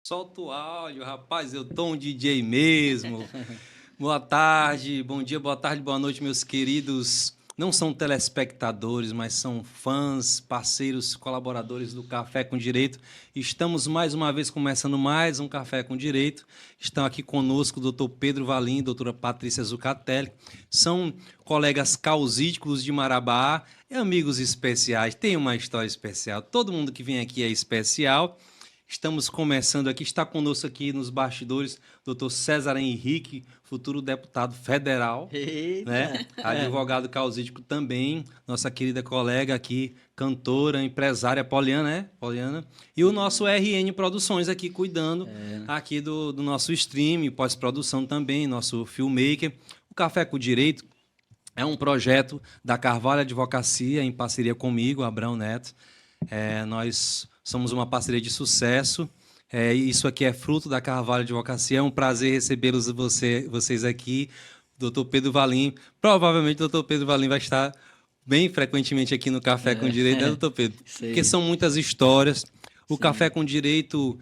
Solta o áudio, rapaz, eu tô um DJ mesmo. Boa tarde, bom dia, boa tarde, boa noite, meus queridos. Não são telespectadores, mas são fãs, parceiros, colaboradores do Café com Direito. Estamos mais uma vez começando mais um Café com Direito. Estão aqui conosco o doutor Pedro Valim, a doutora Patrícia Zucatelli. São colegas causídicos de Marabá e amigos especiais. Tem uma história especial. Todo mundo que vem aqui é especial. Estamos começando aqui, está conosco aqui nos bastidores o doutor César Henrique, futuro deputado federal, né? Advogado causídico também, nossa querida colega aqui, cantora, empresária, Poliana, né? Poliana. E o nosso RN Produções aqui, cuidando aqui do nosso stream, pós-produção também, nosso filmmaker. O Café com Direito é um projeto da Carvalho Advocacia, em parceria comigo, Abrão Neto. Nós somos uma parceria de sucesso. Isso aqui é fruto da Carvalho Advocacia. É um prazer recebê-los vocês aqui. Doutor Pedro Valim. Provavelmente o doutor Pedro Valim vai estar bem frequentemente aqui no Café com Direito, né, doutor Pedro? Porque são muitas histórias. O Café com Direito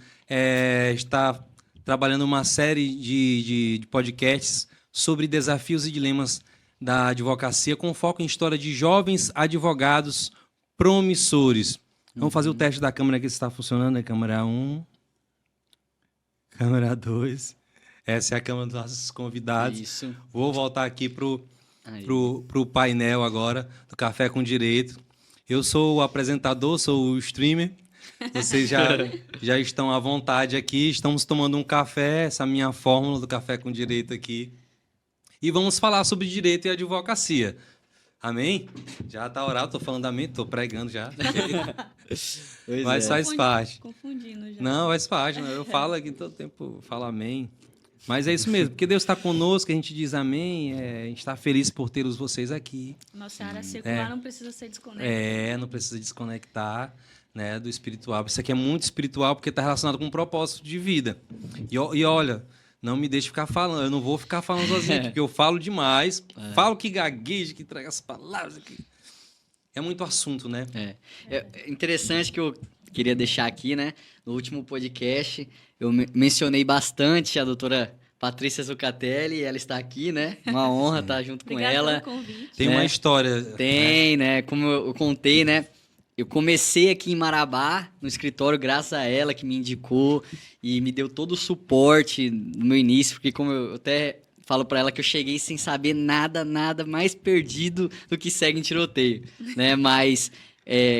está trabalhando uma série de podcasts sobre desafios e dilemas da advocacia, com foco em história de jovens advogados promissores. Vamos fazer o teste da câmera aqui, se está funcionando, né? Câmera 1, câmera 2. Essa é a câmera dos nossos convidados. Isso. Vou voltar aqui pro painel agora, do Café com Direito. Eu sou o apresentador, sou o streamer. Vocês já estão à vontade aqui. Estamos tomando um café, essa minha fórmula do Café com Direito aqui. E vamos falar sobre direito e advocacia. Amém? Já está oral, estou falando amém, estou pregando já. Mas faz parte. Confundindo já. Não, faz parte. Eu falo aqui todo tempo, falo amém. Mas é isso mesmo, porque Deus está conosco, a gente diz amém, a gente está feliz por tê-los vocês aqui. Nossa área secular não precisa ser desconectada. Não precisa desconectar, né, do espiritual. Isso aqui é muito espiritual porque está relacionado com um propósito de vida. E olha... Não me deixe ficar falando, eu não vou ficar falando sozinho, porque eu falo demais, falo que gaguejo, que traga as palavras. É muito assunto, né? É interessante que eu queria deixar aqui, né? No último podcast, eu mencionei bastante a doutora Patrícia Zucatelli, ela está aqui, né? Uma honra estar junto com ela. Pelo convite. Tem uma história. Tem, né? Como eu contei, né? Eu comecei aqui em Marabá, no escritório, graças a ela, que me indicou e me deu todo o suporte no meu início, porque como eu até falo para ela que eu cheguei sem saber nada mais perdido do que segue em tiroteio, né? Mas,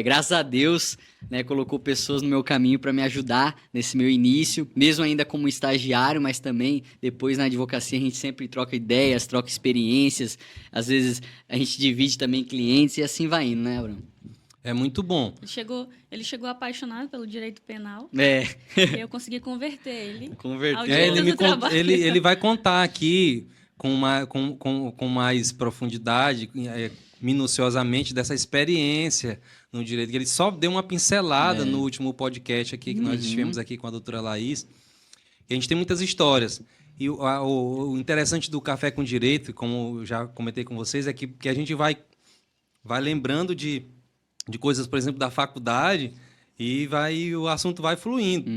graças a Deus, né, colocou pessoas no meu caminho para me ajudar nesse meu início, mesmo ainda como estagiário, mas também depois na advocacia a gente sempre troca ideias, troca experiências, às vezes a gente divide também clientes e assim vai indo, né, Abrão? É muito bom. Ele chegou apaixonado pelo direito penal. E eu consegui converter ele. Ele vai contar aqui com mais profundidade, minuciosamente, dessa experiência no direito. Ele só deu uma pincelada no último podcast aqui que nós estivemos aqui com a doutora Laís. E a gente tem muitas histórias. E o interessante do Café com Direito, como eu já comentei com vocês, é que a gente vai lembrando de coisas, por exemplo, da faculdade e o assunto vai fluindo.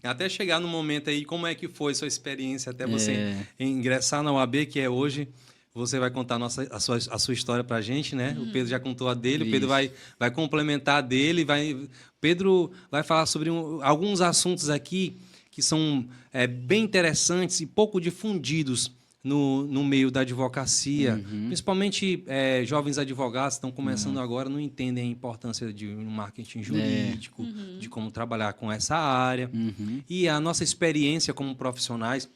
Até chegar no momento aí, como é que foi sua experiência até você ingressar na UAB, que é hoje. Você vai contar a sua história para a gente, né? O Pedro já contou a dele, o Pedro vai complementar a dele. Pedro vai falar sobre alguns assuntos aqui que são bem interessantes e pouco difundidos no meio da advocacia, principalmente jovens advogados que estão começando agora, não entendem a importância de um marketing jurídico, de como trabalhar com essa área. E a nossa experiência como profissionais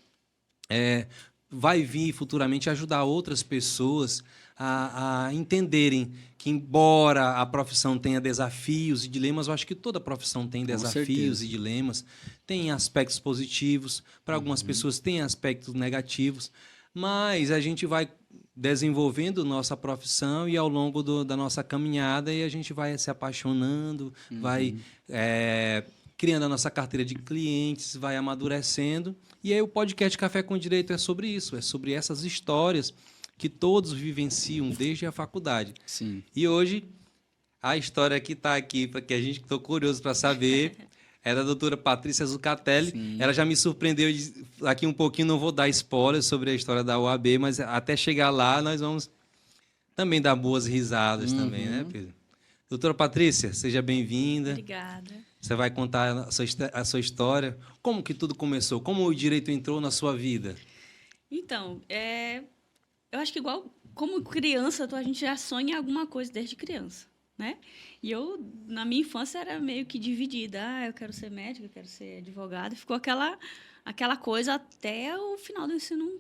vai vir futuramente ajudar outras pessoas a entenderem que, embora a profissão tenha desafios e dilemas, eu acho que toda profissão tem desafios e dilemas, tem aspectos positivos, para algumas pessoas tem aspectos negativos, mas a gente vai desenvolvendo nossa profissão e ao longo da nossa caminhada e a gente vai se apaixonando, vai criando a nossa carteira de clientes, vai amadurecendo. E aí o podcast Café com Direito é sobre isso, é sobre essas histórias que todos vivenciam desde a faculdade. Sim. E hoje a história que está aqui, porque a gente estou curioso para saber, é da doutora Patrícia Zucatelli. Sim. Ela já me surpreendeu aqui um pouquinho, não vou dar spoiler sobre a história da UAB, mas até chegar lá nós vamos também dar boas risadas também, né, Pedro? Doutora Patrícia, seja bem-vinda. Obrigada. Você vai contar a sua história. Como que tudo começou? Como o direito entrou na sua vida? Então, eu acho que igual como criança, a gente já sonha alguma coisa desde criança, né? E eu, na minha infância, era meio que dividida. Eu quero ser médica, eu quero ser advogada. Ficou aquela coisa até o final do ensino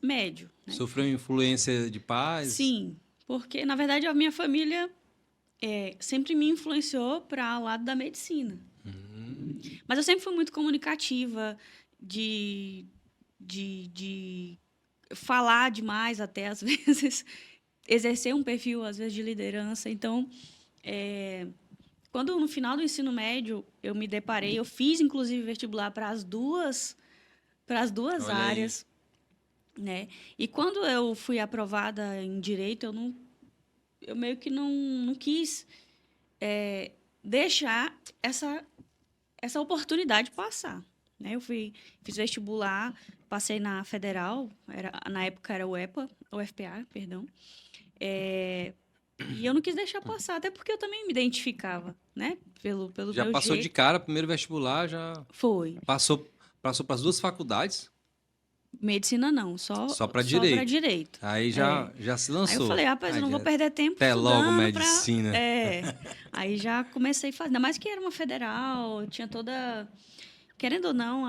médio. Né? Sofreu influência de pais? Sim, porque, na verdade, a minha família sempre me influenciou para o lado da medicina. Mas eu sempre fui muito comunicativa, de falar demais até, às vezes, exercer um perfil, às vezes, de liderança. Então, quando no final do ensino médio eu me deparei, eu fiz, inclusive, vestibular para as duas áreas. Né? E quando eu fui aprovada em Direito, eu meio que não quis deixar essa oportunidade passar. Né? Eu fiz vestibular, passei na Federal, na época era UFPA, perdão. E eu não quis deixar passar, até porque eu também me identificava, né? Pelo já meu passou jeito. de cara, primeiro vestibular, já... Foi. Passou para as duas faculdades? Medicina não, só para direito. Só para direito. Aí já se lançou. Aí eu falei, rapaz, eu não vou perder tempo até estudando logo medicina. Aí já comecei a fazer, ainda mais que era uma federal, tinha toda... Querendo ou não,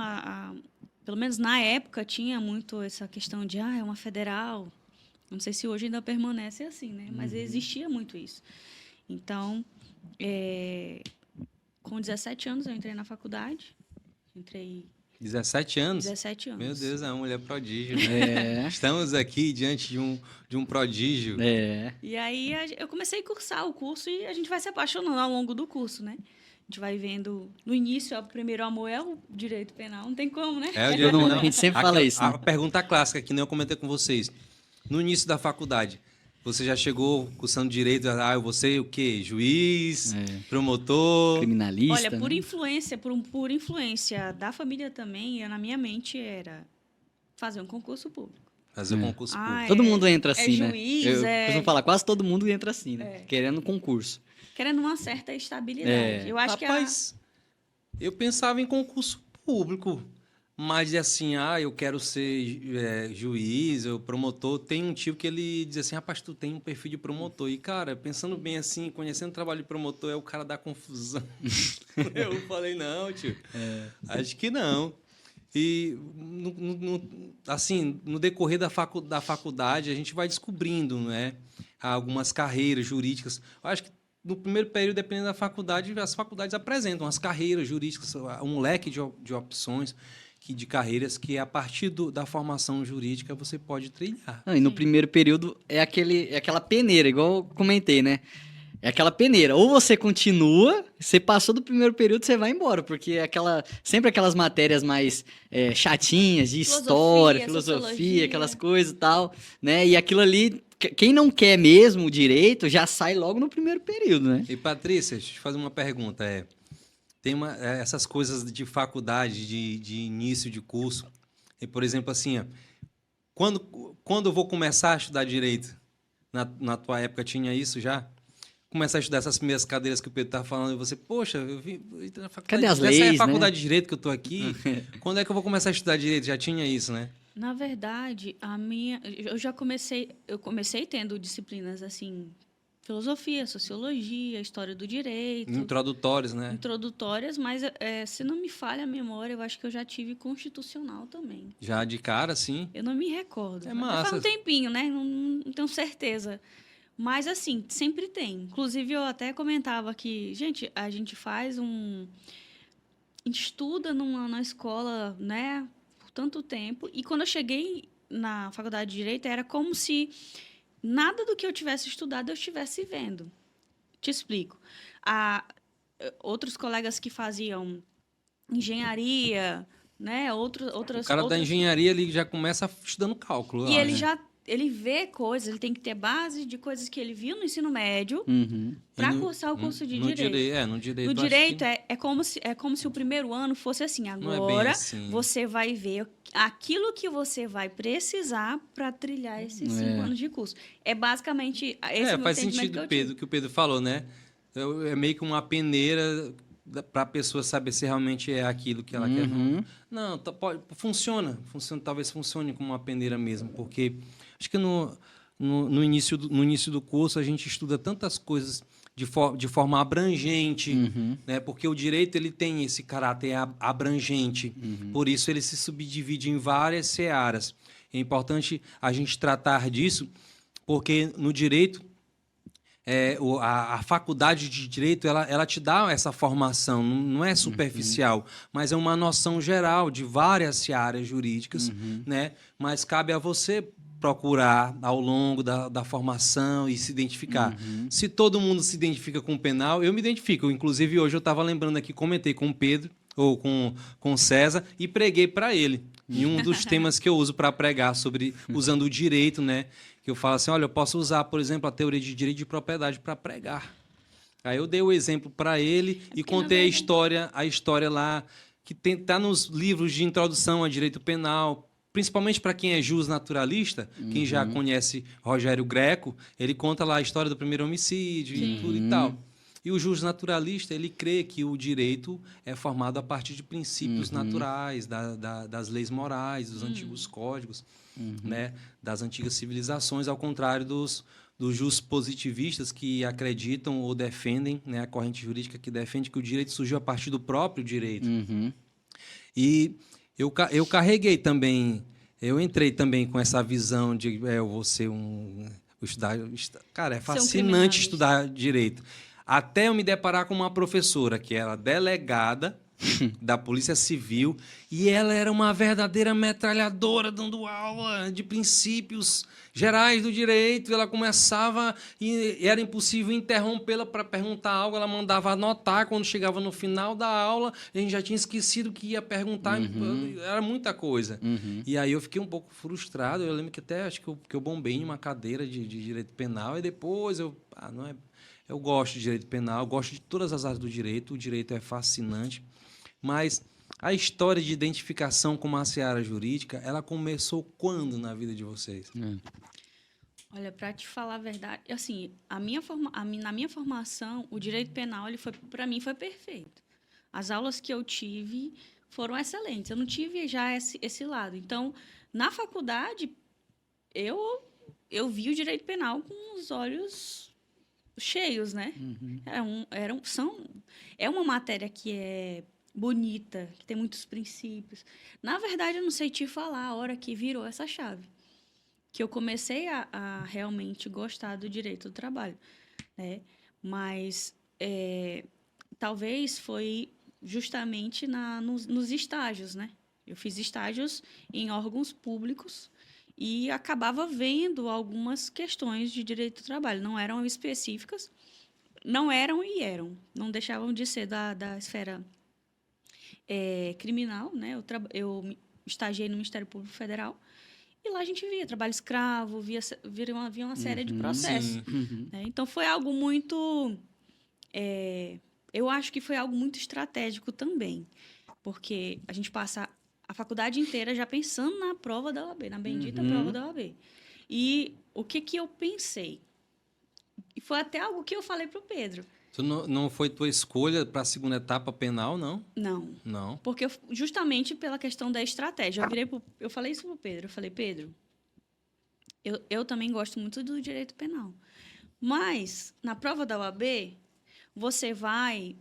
pelo menos na época, tinha muito essa questão de, é uma federal. Não sei se hoje ainda permanece assim, né? Mas existia muito isso. Então, com 17 anos, eu entrei na faculdade. 17 anos? 17 anos. Meu Deus, é uma mulher prodígio. Né? Estamos aqui diante de um prodígio. E aí, eu comecei a cursar o curso e a gente vai se apaixonando ao longo do curso, né? A gente vai vendo... No início, o primeiro amor é o direito penal. Não tem como, né? O direito penal. A gente sempre fala isso, né? A pergunta clássica, que nem eu comentei com vocês. No início da faculdade, você já chegou cursando direito, eu vou ser o quê? Juiz, promotor... Criminalista. Olha, por influência da família também, na minha mente era fazer um concurso público. Fazer um concurso público. Todo mundo entra assim, né? Juiz, eu costumo falar, quase todo mundo entra assim, né? Querendo concurso. Querendo uma certa estabilidade. Eu acho Rapaz, eu pensava em concurso público, mas assim, eu quero ser juiz ou promotor. Tem um tio que ele diz assim, rapaz, tu tem um perfil de promotor. E, cara, pensando bem assim, conhecendo o trabalho de promotor, é o cara da confusão. Eu falei, não, tio, acho que não. E, assim, no decorrer da faculdade, a gente vai descobrindo, né, algumas carreiras jurídicas. Eu acho que no primeiro período, dependendo da faculdade, as faculdades apresentam as carreiras jurídicas, um leque de opções, de carreiras que, a partir da formação jurídica, você pode trilhar. E no primeiro período é aquela peneira, igual eu comentei, né? É aquela peneira. Ou você continua, você passou do primeiro período, você vai embora, porque sempre aquelas matérias mais chatinhas, de história, filosofia, aquelas coisas e tal, né? E aquilo ali, quem não quer mesmo o direito, já sai logo no primeiro período, né? E, Patrícia, deixa eu te fazer uma pergunta. Tem essas coisas de faculdade, de início de curso, e, por exemplo, assim, quando eu vou começar a estudar direito? Na tua época tinha isso já? Começar a estudar essas primeiras cadeiras que o Pedro estava falando, e você, poxa, eu vi na faculdade. Cadê as leis, essa é a faculdade né? de Direito que eu estou aqui. Quando é que eu vou começar a estudar Direito? Já tinha isso, né? Na verdade, eu comecei tendo disciplinas assim, filosofia, sociologia, história do direito. Introdutórios, né? Introdutórias, mas se não me falha a memória, eu acho que eu já tive constitucional também. Já de cara, sim. Eu não me recordo. Massa. Faz um tempinho, né? Não tenho certeza. Mas, assim, sempre tem. Inclusive, eu até comentava que, gente, a gente faz estuda na escola, né, por tanto tempo. E quando eu cheguei na faculdade de Direito, era como se nada do que eu tivesse estudado eu estivesse vendo. Te explico. Outros colegas que faziam engenharia, né, outras... O cara da engenharia, ele já começa estudando cálculo. E ele já ele vê coisas, ele tem que ter base de coisas que ele viu no ensino médio para cursar o curso de direito. No direito, No direito é como se o primeiro ano fosse assim. Agora assim. você vai ver aquilo que você vai precisar para trilhar esses 5 anos de curso. É basicamente esse faz sentido que o Pedro falou, né? É meio que uma peneira para a pessoa saber se realmente é aquilo que ela quer. Não, funciona. Talvez funcione como uma peneira mesmo, porque acho que no início do curso a gente estuda tantas coisas de forma abrangente, né? Porque o direito ele tem esse caráter abrangente, por isso ele se subdivide em várias searas. É importante a gente tratar disso, porque no direito a faculdade de direito ela te dá essa formação, não é superficial, mas é uma noção geral de várias searas jurídicas, né? Mas cabe a você procurar ao longo da formação e se identificar. Se todo mundo se identifica com o penal, eu me identifico. Inclusive, hoje eu estava lembrando aqui, comentei com o Pedro, ou com o César, e preguei para ele. Em um dos temas que eu uso para pregar usando o direito, né? Que eu falo assim, olha, eu posso usar, por exemplo, a teoria de direito de propriedade para pregar. Aí eu dei o exemplo para ele e contei a história lá, que está nos livros de introdução a direito penal, principalmente para quem é justnaturalista, quem já conhece Rogério Greco, ele conta lá a história do primeiro homicídio e tudo e tal. E o justnaturalista, ele crê que o direito é formado a partir de princípios naturais, das leis morais, dos antigos códigos, né, das antigas civilizações, ao contrário dos positivistas que acreditam ou defendem, né, a corrente jurídica que defende que o direito surgiu a partir do próprio direito. E eu carreguei também, eu entrei também com essa visão de eu vou ser cara, é fascinante estudar direito. Até eu me deparar com uma professora que era delegada da Polícia Civil e ela era uma verdadeira metralhadora dando aula de princípios gerais do direito. Ela começava e era impossível interrompê-la para perguntar algo. Ela mandava anotar quando chegava no final da aula. A gente já tinha esquecido que ia perguntar. Era muita coisa. E aí eu fiquei um pouco frustrado. Eu lembro que até acho que eu bombei em uma cadeira de direito penal e depois eu gosto de direito penal, gosto de todas as áreas do direito. O direito é fascinante. Mas a história de identificação com uma seara jurídica, ela começou quando na vida de vocês? Olha, para te falar a verdade, assim, na minha formação, o direito penal, para mim, foi perfeito. As aulas que eu tive foram excelentes. Eu não tive já esse lado. Então, na faculdade, eu vi o direito penal com os olhos cheios, né? É uma matéria que é bonita, que tem muitos princípios. Na verdade, eu não sei te falar a hora que virou essa chave, que eu comecei a realmente gostar do direito do trabalho, né? Mas talvez foi justamente nos estágios, né? Eu fiz estágios em órgãos públicos e acabava vendo algumas questões de direito do trabalho. Não eram específicas, não eram e eram. Não deixavam de ser da esfera criminal, né? Eu estagiei no Ministério Público Federal e lá a gente via trabalho escravo, via uma série de processos. Né? Então, foi algo muito... eu acho que foi algo muito estratégico também, porque a gente passa a faculdade inteira já pensando na prova da OAB, na bendita prova da OAB. E o que eu pensei? E foi até algo que eu falei para o Pedro. Não foi tua escolha para a segunda etapa penal, não? Não. Porque justamente pela questão da estratégia. Eu falei isso para o Pedro. Eu falei, Pedro, eu também gosto muito do direito penal. Mas, na prova da OAB, você vai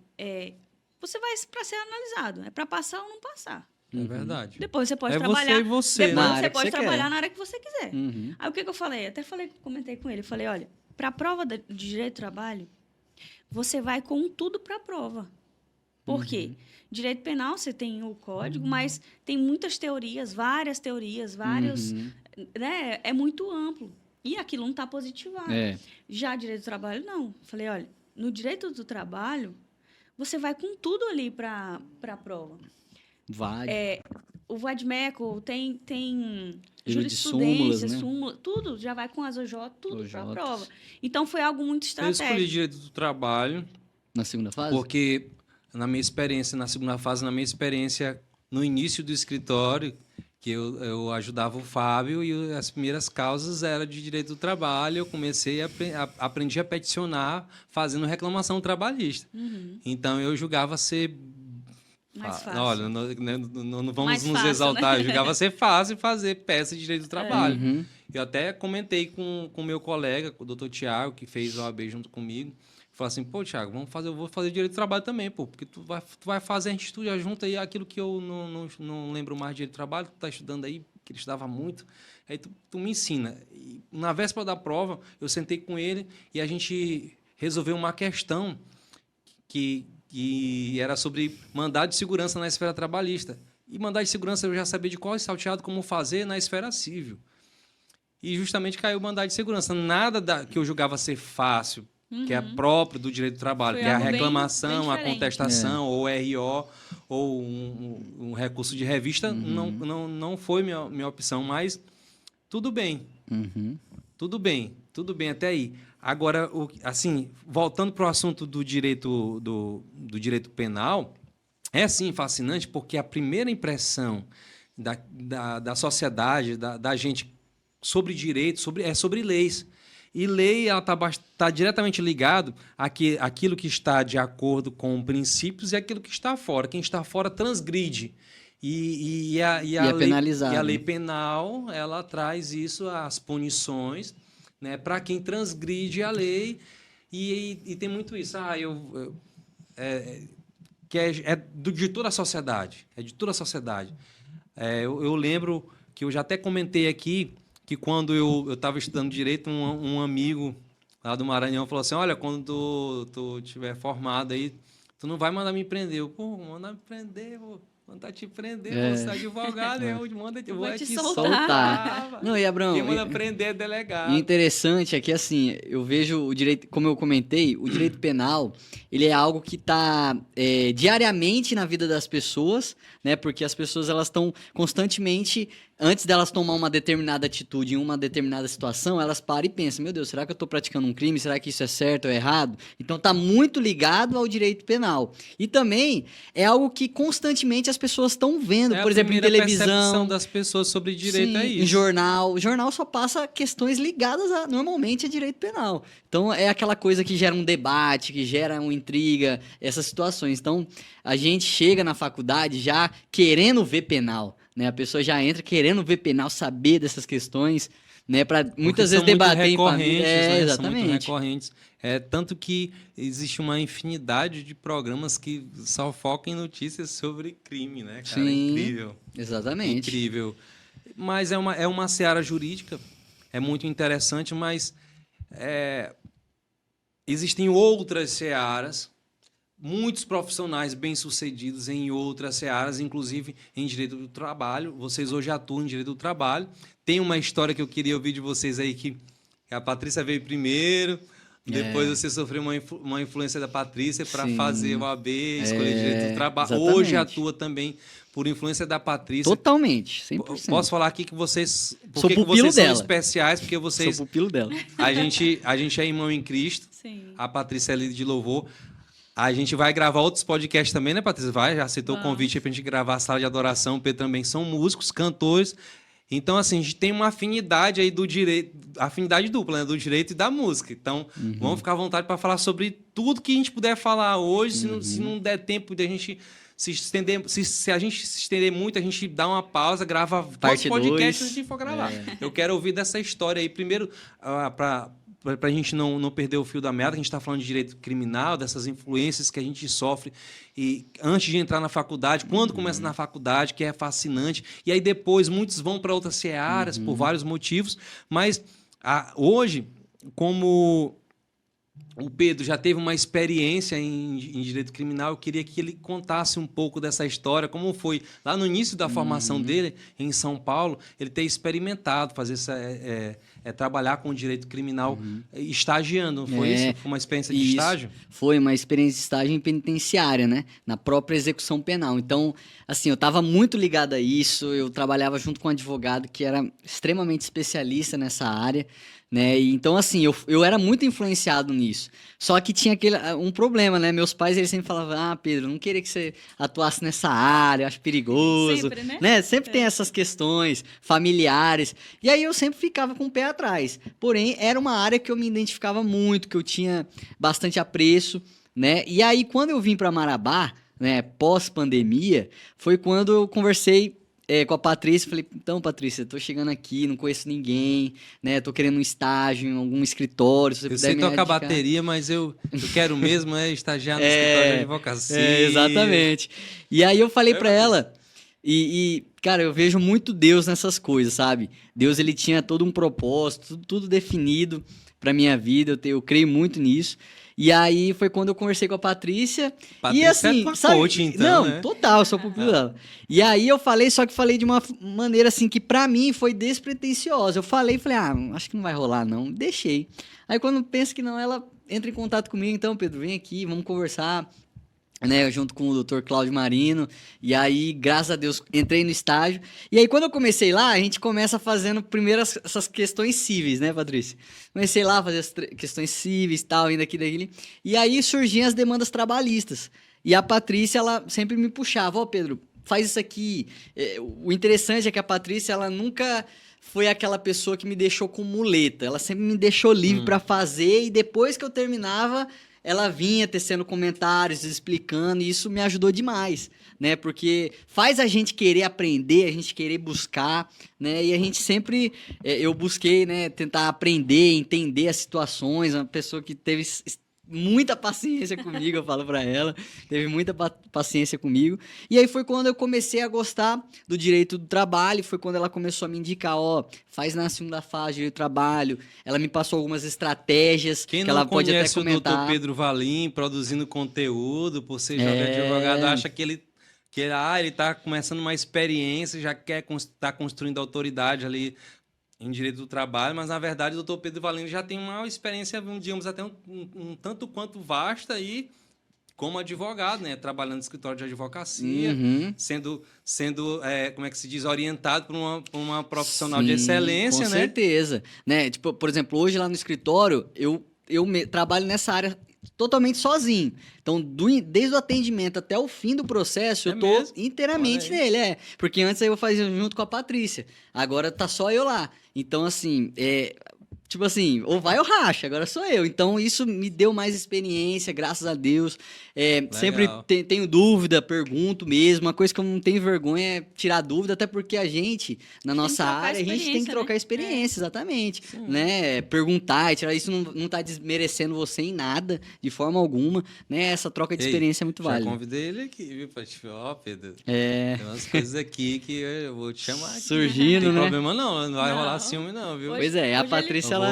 para ser analisado. É para passar ou não passar. É verdade. Depois você pode trabalhar. Você e você. Depois né? você pode trabalhar na área que você quiser. Aí o que eu falei? Comentei com ele. Eu falei, olha, para a prova de direito do trabalho, você vai com tudo para a prova. Por quê? Direito penal, você tem o código, mas tem muitas teorias, vários... Né? É muito amplo. E aquilo não está positivado. Já direito do trabalho, não. Falei, olha, no direito do trabalho, você vai com tudo ali para a prova. VAD. O VADMECO tem Livro de jurisprudência, súmulas, né? súmula, tudo, já vai com as OJ, tudo para a OJ. prova. Então, foi algo muito Eu estratégico. escolhi direito do trabalho Na segunda fase? porque, na minha experiência, na segunda fase, na minha experiência no início do escritório, que eu ajudava o Fábio e as primeiras causas eram de direito do trabalho. Eu comecei aprendi a peticionar fazendo reclamação trabalhista. Então, eu julgava ser... Mais fácil. Olha, não vamos Mais nos fácil, exaltar. né? Eu julgava ser fácil fazer peça de direito do trabalho. Uhum. Eu até comentei com o meu colega, com o doutor Tiago, que fez o OAB junto comigo. Falei assim, pô, Tiago, eu vou fazer direito do trabalho também, pô, porque tu vai fazer, a gente estuda junto aí aquilo que eu não lembro mais de direito do trabalho, tu tá estudando aí, que ele estudava muito, aí tu me ensina. E na véspera da prova, eu sentei com ele e a gente resolveu uma questão que era sobre mandado de segurança na esfera trabalhista. E mandado de segurança eu já sabia de qual salteado como fazer na esfera civil. E justamente caiu o mandado de segurança. Nada que eu julgava ser fácil, que é próprio do direito do trabalho, Foi que é a algo bem reclamação, a diferente. contestação, ou RO, ou um recurso de revista, não foi minha opção, mas tudo bem. Uhum. Tudo bem até aí. Agora, assim, voltando para o assunto do direito penal, é sim fascinante porque a primeira impressão da sociedade, da gente sobre direito, é sobre leis. E lei está diretamente ligado àquilo que está de acordo com princípios e aquilo que está fora. Quem está fora transgride. E a lei, penalizado. E a lei penal, ela traz isso, as punições, né, para quem transgride a lei. E tem muito isso. De toda a sociedade. É de toda a sociedade. Eu lembro que eu já até comentei aqui que quando eu estava estudando direito, um amigo lá do Maranhão falou assim, olha, quando tu estiver formado aí, tu não vai mandar me prender. Eu, pô, mandar me prender, vou mandar te prender, você é advogado, eu vou te soltar. Não, e Abraão, quem manda prender é delegado. E interessante é que, assim, eu vejo o direito, como eu comentei, o direito penal, ele é algo que está diariamente na vida das pessoas, né? Porque as pessoas, elas estão constantemente, antes delas tomar uma determinada atitude em uma determinada situação, elas param e pensam, meu Deus, será que eu estou praticando um crime? Será que isso é certo ou errado? Então, está muito ligado ao direito penal. E também é algo que constantemente as pessoas estão vendo, por exemplo, em televisão. A percepção das pessoas sobre direito é isso. Em jornal. O jornal só passa questões ligadas normalmente a direito penal. Então, é aquela coisa que gera um debate, que gera uma intriga, essas situações. Então, a gente chega na faculdade já querendo ver penal, né? A pessoa já entra querendo ver penal, saber dessas questões, né? Para muitas vezes debater em família. Exatamente. São muito recorrentes. Tanto que existe uma infinidade de programas que só focam em notícias sobre crime, né, cara? Sim, Incrível. Exatamente. Incrível. Mas é uma seara jurídica, é muito interessante, mas existem outras searas, muitos profissionais bem-sucedidos em outras searas, inclusive em direito do trabalho. Vocês hoje atuam em direito do trabalho. Tem uma história que eu queria ouvir de vocês aí, que a Patrícia veio primeiro, depois você sofreu uma influência da Patrícia para fazer o AB, escolher direito do trabalho. Exatamente. Hoje atua também por influência da Patrícia. Totalmente, 100%. Posso falar aqui que vocês... Sou que pupilo vocês dela. são especiais, porque vocês... Sou pupilo dela. A gente é irmão em Cristo. Sim. A Patrícia é líder de louvor. A gente vai gravar outros podcasts também, né, Patrícia? Já aceitou o convite aí pra gente gravar a sala de adoração. O Pedro também são músicos, cantores. Então, assim, a gente tem uma afinidade aí do direito, afinidade dupla, né? Do direito e da música. Então, vamos ficar à vontade para falar sobre tudo que a gente puder falar hoje. Se não der tempo de a gente se estender, se a gente se estender muito, a gente dá uma pausa, grava Parte podcasts dois. se a gente for gravar. Eu quero ouvir dessa história aí. Primeiro, para a gente não perder o fio da meada, que a gente está falando de direito criminal, dessas influências que a gente sofre e antes de entrar na faculdade, quando começa na faculdade, que é fascinante, e aí depois muitos vão para outras searas por vários motivos, mas hoje, como o Pedro já teve uma experiência em direito criminal. Eu queria que ele contasse um pouco dessa história, como foi lá no início da formação dele, em São Paulo, ele ter experimentado fazer trabalhar com o direito criminal estagiando, não foi isso? Foi uma experiência de estágio? Foi uma experiência de estágio em penitenciária, né? Na própria execução penal. Então, assim, eu estava muito ligado a isso, eu trabalhava junto com um advogado que era extremamente especialista nessa área, né? E, então, assim, eu era muito influenciado nisso. Só que tinha um problema, né? Meus pais, eles sempre falavam, Pedro, não queria que você atuasse nessa área, acho perigoso. Sempre, né? Sempre tem essas questões familiares. E aí eu sempre ficava com o pé atrás. Porém, era uma área que eu me identificava muito, que eu tinha bastante apreço, né? E aí, quando eu vim para Marabá, né, pós-pandemia, foi quando eu conversei com a Patrícia, falei, então, Patrícia, tô chegando aqui, não conheço ninguém, né, tô querendo um estágio em algum escritório, se você Eu puder sei me tocar indicar. bateria, mas eu quero mesmo estagiar no escritório de advocacia. Exatamente. E aí eu falei pra ela, cara, eu vejo muito Deus nessas coisas, sabe? Deus, ele tinha todo um propósito, tudo definido pra minha vida, eu creio muito nisso. E aí foi quando eu conversei com a Patrícia. Patrícia e assim, é tua sabe? coach, então, não, né? total, eu sou pupilo dela. E aí eu falei, só que falei de uma maneira assim que pra mim foi despretensiosa. Eu falei, acho que não vai rolar não, deixei. Aí quando penso que não, ela entra em contato comigo, então, Pedro, vem aqui, vamos conversar, né, junto com o Dr. Cláudio Marino, e aí, graças a Deus, entrei no estágio, e aí quando eu comecei lá, a gente começa fazendo primeiro essas questões cíveis, né, Patrícia? Comecei lá a fazer as questões cíveis, tal, ainda aqui, daquele, e aí surgiam as demandas trabalhistas, e a Patrícia, ela sempre me puxava, Pedro, faz isso aqui. O interessante é que a Patrícia, ela nunca foi aquela pessoa que me deixou com muleta, ela sempre me deixou livre para fazer, e depois que eu terminava, ela vinha tecendo comentários, explicando, e isso me ajudou demais, né? Porque faz a gente querer aprender, a gente querer buscar, né? E a gente sempre, eu busquei, né, tentar aprender, entender as situações, uma pessoa que teve muita paciência comigo, eu falo pra ela, teve muita paciência comigo, e aí foi quando eu comecei a gostar do direito do trabalho, foi quando ela começou a me indicar, faz na segunda fase direito do trabalho, ela me passou algumas estratégias que ela pode até comentar. Quem não conhece o Dr. Pedro Valim produzindo conteúdo, por ser jovem advogado, acha que ele tá começando uma experiência, já quer tá construindo autoridade ali em direito do trabalho, mas na verdade o Dr. Pedro Valim já tem uma experiência, digamos, até um tanto quanto vasta aí como advogado, né? Trabalhando no escritório de advocacia, sendo como é que se diz, orientado por uma profissional de excelência, com né? certeza. Né? Tipo, por exemplo, hoje lá no escritório, eu trabalho nessa área totalmente sozinho. Então, desde o atendimento até o fim do processo, eu tô mesmo? inteiramente nele, Porque antes eu fazia junto com a Patrícia. Agora tá só eu lá. Então, assim, tipo assim, ou vai ou racha, agora sou eu. Então, isso me deu mais experiência, graças a Deus. Sempre tenho dúvida, pergunto mesmo. Uma coisa que eu não tenho vergonha é tirar dúvida, até porque a gente, na nossa área, a gente tem que trocar experiência, exatamente. Né? Perguntar e tirar isso não tá desmerecendo você em nada, de forma alguma. Né? Essa troca de experiência é muito válida. Já convidei ele aqui, viu? Pedro, tem umas coisas aqui que eu vou te chamar aqui. Surgindo, não tem né? problema não vai rolar ciúme não, viu? Pois é, a Patrícia, ela...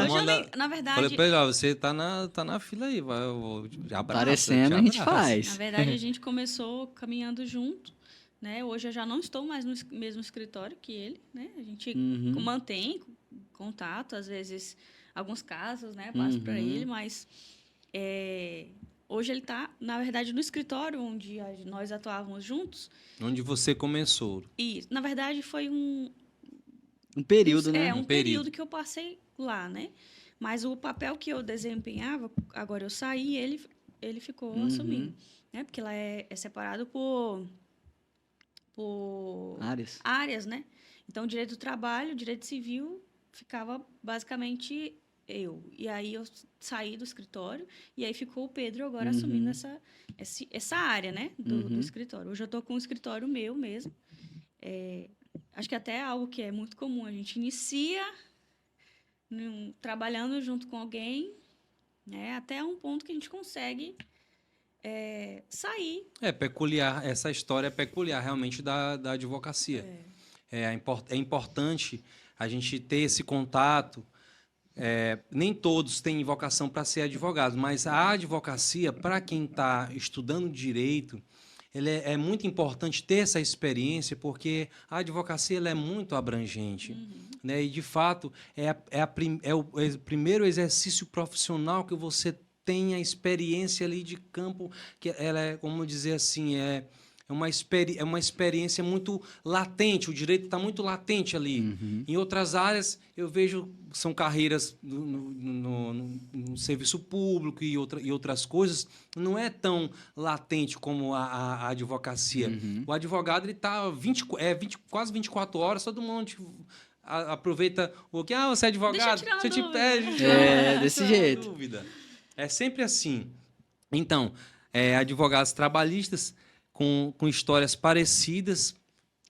Na verdade... Falei pra ele, você tá na fila aí, eu vou te abraçar. Aparecendo, a gente faz. Na verdade, a gente começou caminhando junto, né? Hoje eu já não estou mais no mesmo escritório que ele, né? A gente mantém contato, às vezes, alguns casos, né? Passo para ele, mas hoje ele está, na verdade, no escritório onde nós atuávamos juntos. Onde você começou. E, na verdade, foi um período, né? Um período que eu passei lá, né? Mas o papel que eu desempenhava, agora eu saí, ele ficou assumindo, né? Porque lá é separado por áreas, né? Então, direito do trabalho, direito civil, ficava basicamente eu. E aí eu saí do escritório e aí ficou o Pedro agora assumindo essa área, né? Do escritório. Hoje eu estou com um escritório meu mesmo. Acho que até é algo que é muito comum. A gente inicia trabalhando junto com alguém, né, até um ponto que a gente consegue sair. Peculiar, essa história é peculiar realmente da advocacia. É importante a gente ter esse contato nem todos têm vocação para ser advogado, mas a advocacia, para quem está estudando direito, é muito importante ter essa experiência, porque a advocacia ela é muito abrangente. Né? E, de fato, é o primeiro exercício profissional que você tem a experiência ali de campo, que ela é, como dizer assim, é uma experiência muito latente, o direito está muito latente ali. Em outras áreas, eu vejo, são carreiras no serviço público e outras coisas, não é tão latente como a advocacia. O advogado está quase 24 horas, todo mundo aproveita o que, você é advogado, Deixa eu tirar uma É, desse jeito. dúvida. É sempre assim. Então, advogados trabalhistas com histórias parecidas.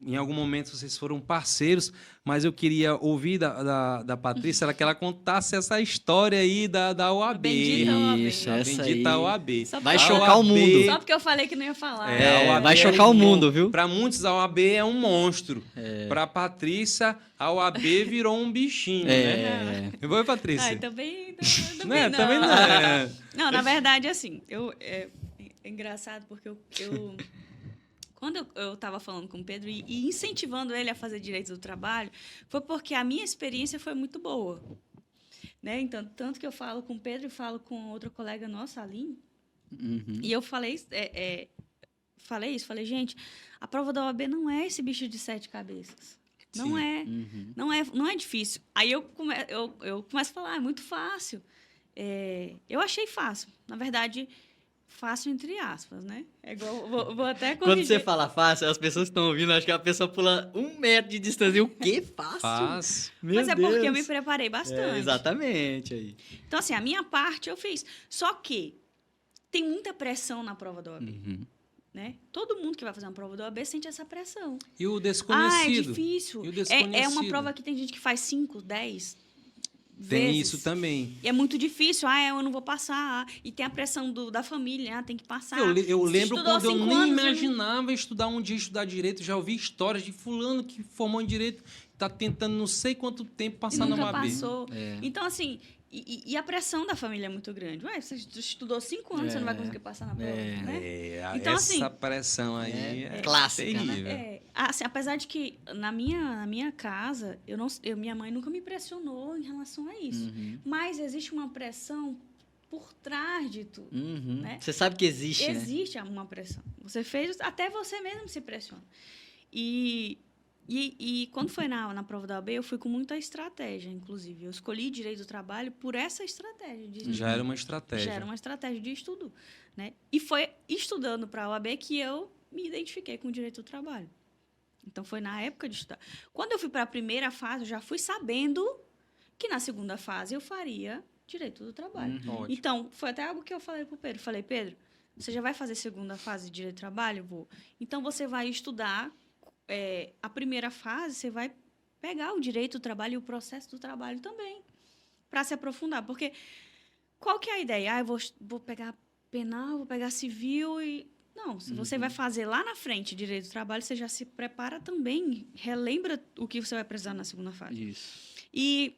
Em algum momento vocês foram parceiros, mas eu queria ouvir da Patrícia que ela contasse essa história aí da OAB. Bendita OAB. Isso, A essa bendita aí. OAB. Vai chocar o mundo. Só porque eu falei que não ia falar. A OAB vai chocar o mundo, viu? Para muitos, a OAB é um monstro. Para Patrícia, a OAB virou um bichinho, né? Oi, Patrícia. Também Né? não. Também não. Não, na verdade, assim, é engraçado porque quando eu estava falando com o Pedro e incentivando ele a fazer direito do trabalho, foi porque a minha experiência foi muito boa. Né? Então, tanto que eu falo com o Pedro e falo com outra colega nossa, a Aline, e eu falei isso, falei, gente, a prova da OAB não é esse bicho de 7 cabeças. Não é. Não é difícil. Aí eu começo a falar, é muito fácil. Eu achei fácil. Na verdade, fácil entre aspas, né? É igual, vou até corrigir. Quando você fala fácil, as pessoas que estão ouvindo, acho que a pessoa pula 1 metro de distância. O quê? Fácil? Fácil. Mas é porque eu me preparei bastante. Exatamente. Aí. Então, assim, a minha parte eu fiz. Só que tem muita pressão na prova da OAB. Né? Todo mundo que vai fazer uma prova da OAB sente essa pressão. E o desconhecido? É difícil. E o desconhecido? É uma prova que tem gente que faz 5, 10 Tem vezes. isso também. E é muito difícil. Eu não vou passar. E tem a pressão da família. Tem que passar. Eu lembro Estudou quando eu 5 nem anos, imaginava estudar direito. Já ouvi histórias de fulano que formou em direito, está tentando não sei quanto tempo passar na nunca OAB. passou. Então, assim, e a pressão da família é muito grande. Você estudou 5 anos, você não vai conseguir passar na prova, né? Então, essa assim, pressão aí é clássica, terrível. né? Assim, apesar de que na minha casa, minha mãe nunca me pressionou em relação a isso. Mas existe uma pressão por trás de tudo. Né? Você sabe que existe, né? Existe uma pressão. Você fez, até você mesmo se pressiona. E quando foi na prova da OAB, eu fui com muita estratégia, inclusive. Eu escolhi direito do trabalho por essa estratégia. Já era uma estratégia. Já era uma estratégia de estudo. Né? E foi estudando para a OAB que eu me identifiquei com o direito do trabalho. Então, foi na época de estudar. Quando eu fui para a primeira fase, eu já fui sabendo que na segunda fase eu faria direito do trabalho. Então, foi até algo que eu falei para o Pedro. Falei, Pedro, você já vai fazer segunda fase de direito do trabalho? Vou. Então, você vai estudar a primeira fase, você vai pegar o direito do trabalho e o processo do trabalho também, para se aprofundar. Porque qual que é a ideia? Eu vou pegar penal, vou pegar civil e... Não, se você vai fazer lá na frente direito do trabalho, você já se prepara também, relembra o que você vai precisar na segunda fase. Isso. E